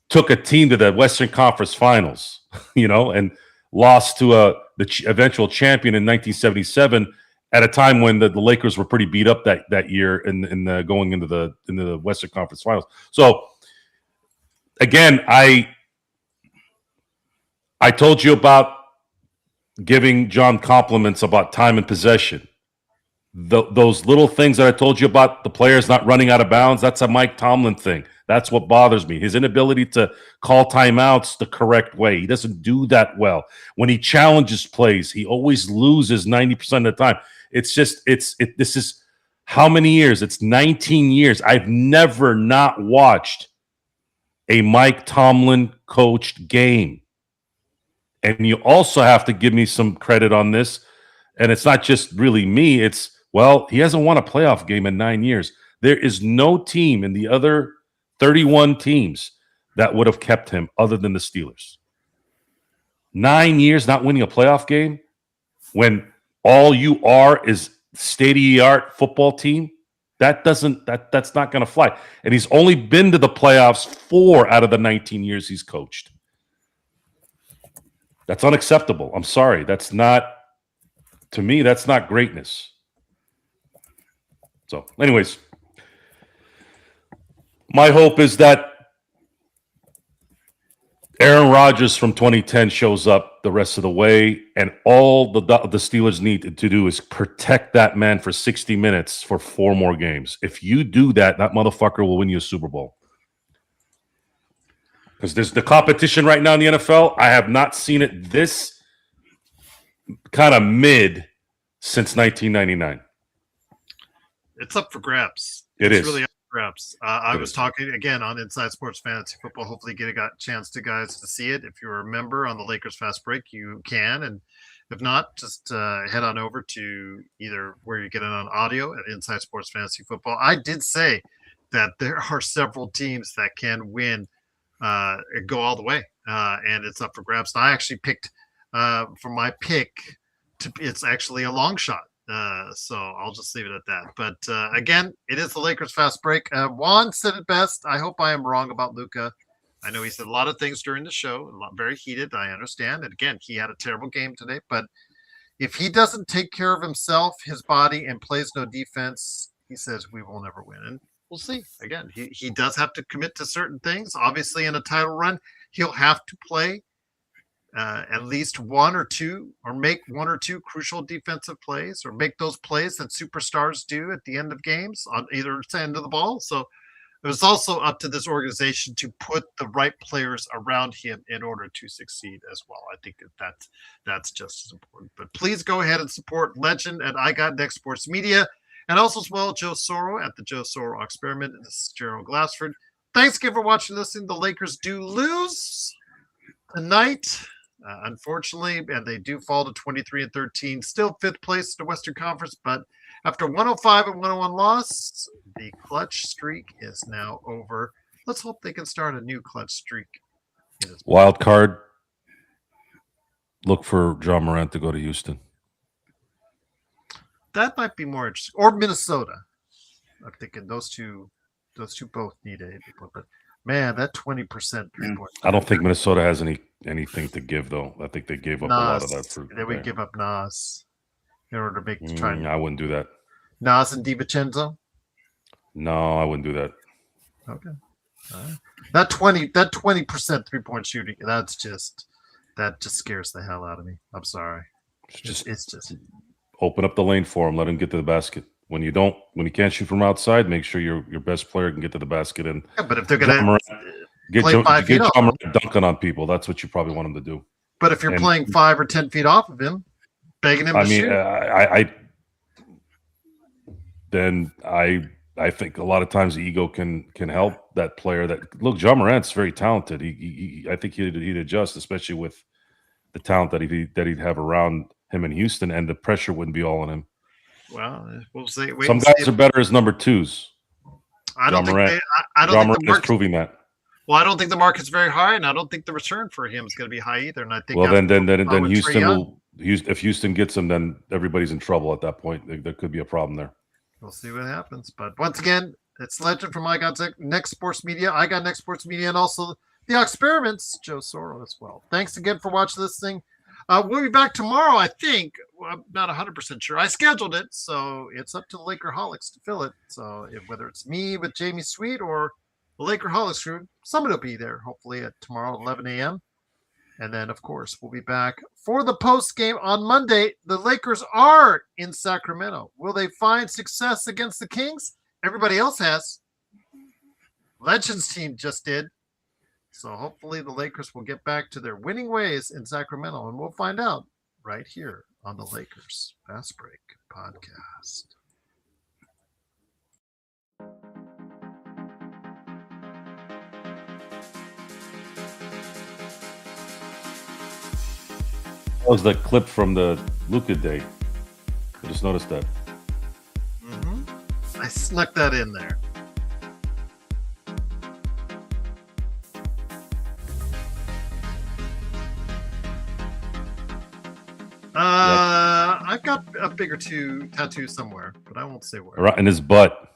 took a team to the Western Conference Finals, and lost to the eventual champion in 1977 at a time when the Lakers were pretty beat up that year in going into the Western Conference Finals. So again, I told you about giving John compliments about time and possession. Those little things that I told you about the players not running out of bounds, that's a Mike Tomlin thing. That's what bothers me. His inability to call timeouts the correct way. He doesn't do that well. When he challenges plays, he always loses 90% of the time. This is how many years? It's 19 years. I've never not watched a Mike Tomlin coached game. And you also have to give me some credit on this. And it's not just really me. He hasn't won a playoff game in 9 years. There is no team in the other 31 teams that would have kept him other than the Steelers. 9 years not winning a playoff game when all you are is state-of-the-art football team. That's not going to fly. And he's only been to the playoffs 4 out of the 19 years he's coached. That's unacceptable. I'm sorry. To me, that's not greatness. So, anyways, my hope is that Aaron Rodgers from 2010 shows up the rest of the way, and all the Steelers need to do is protect that man for 60 minutes for 4 more games. If you do that, that motherfucker will win you a Super Bowl. Because there's the competition right now in the NFL. I have not seen it this kind of mid since 1999. It's up for grabs. It's really up for grabs. I was talking again on Inside Sports Fantasy Football. Hopefully, get a chance to guys to see it. If you're a member on the Lakers Fast Break, you can, and if not, just head on over to either where you get it on audio at Inside Sports Fantasy Football. I did say that there are several teams that can win, go all the way, and it's up for grabs. And I actually picked for my pick. It's actually a long shot. So I'll just leave it at that. But again, it is the Lakers Fast Break. Juan said it best. I hope I am wrong about Luka. I know he said a lot of things during the show, very heated. I understand. And again, he had a terrible game today. But if he doesn't take care of himself, his body, and plays no defense, he says we will never win. And we'll see. Again, he does have to commit to certain things. Obviously, in a title run, he'll have to play at least 1 or 2, or make 1 or 2 crucial defensive plays, or make those plays that superstars do at the end of games on either end of the ball. So it was also up to this organization to put the right players around him in order to succeed as well. I think that's just as important. But please go ahead and support Legend at I Got Next Sports Media, and also as well Joe Soro at the Joe Soro Experiment. This is Gerald Glassford. Thanks again for watching and listening. The Lakers do lose tonight. Unfortunately, and they do fall to 23-13, still 5th place in the Western Conference. But after 105 and 101 loss, the clutch streak is now over. Let's hope they can start a new clutch streak. Wild card. Look for John Morant to go to Houston. That might be more interesting, or Minnesota. I'm thinking those two both need a but. Man, that 20% 3-point. I don't think Minnesota has anything to give, though. I think they gave up a lot of that. They would give up Nas in order to make the try. I wouldn't do that. Nas and DiVincenzo? No, I wouldn't do that. Okay. That 20% 3-point shooting, that just scares the hell out of me. I'm sorry. It's just open up the lane for him. Let him get to the basket. When you can't shoot from outside, make sure your best player can get to the basket. And but if they're going to get John Morant dunking on people, that's what you probably want him to do. But if you're playing 5 or 10 feet off of him, begging him to shoot, I think a lot of times the ego can help that player. Look, John Morant's very talented. I think he'd adjust, especially with the talent that he'd have around him in Houston, and the pressure wouldn't be all on him. Well, we'll see. Some guys are better as number 2s. I don't think John Morant is proving that. Well, I don't think the market's very high, and I don't think the return for him is going to be high either. And I think then Houston will. If Houston gets him, then everybody's in trouble at that point. There could be a problem there. We'll see what happens. But once again, it's Legend from I Got Next Sports Media. I Got Next Sports Media, and also the Experiments, Joe Soro as well. Thanks again for watching this thing. We'll be back tomorrow, I think. Well, I'm not 100% sure. I scheduled it, so it's up to the Lakerholics to fill it. So whether it's me with Jamie Sweet or the Lakerholics crew, somebody will be there, hopefully, at tomorrow, 11 a.m. And then, of course, we'll be back for the post game on Monday. The Lakers are in Sacramento. Will they find success against the Kings? Everybody else has. Legends team just did. So hopefully the Lakers will get back to their winning ways in Sacramento, and we'll find out right here on the Lakers Fast Break podcast. That was the clip from the Luka day. I just noticed that. I snuck that in there. got a bigger tattoo somewhere, but I won't say where. Right in his butt.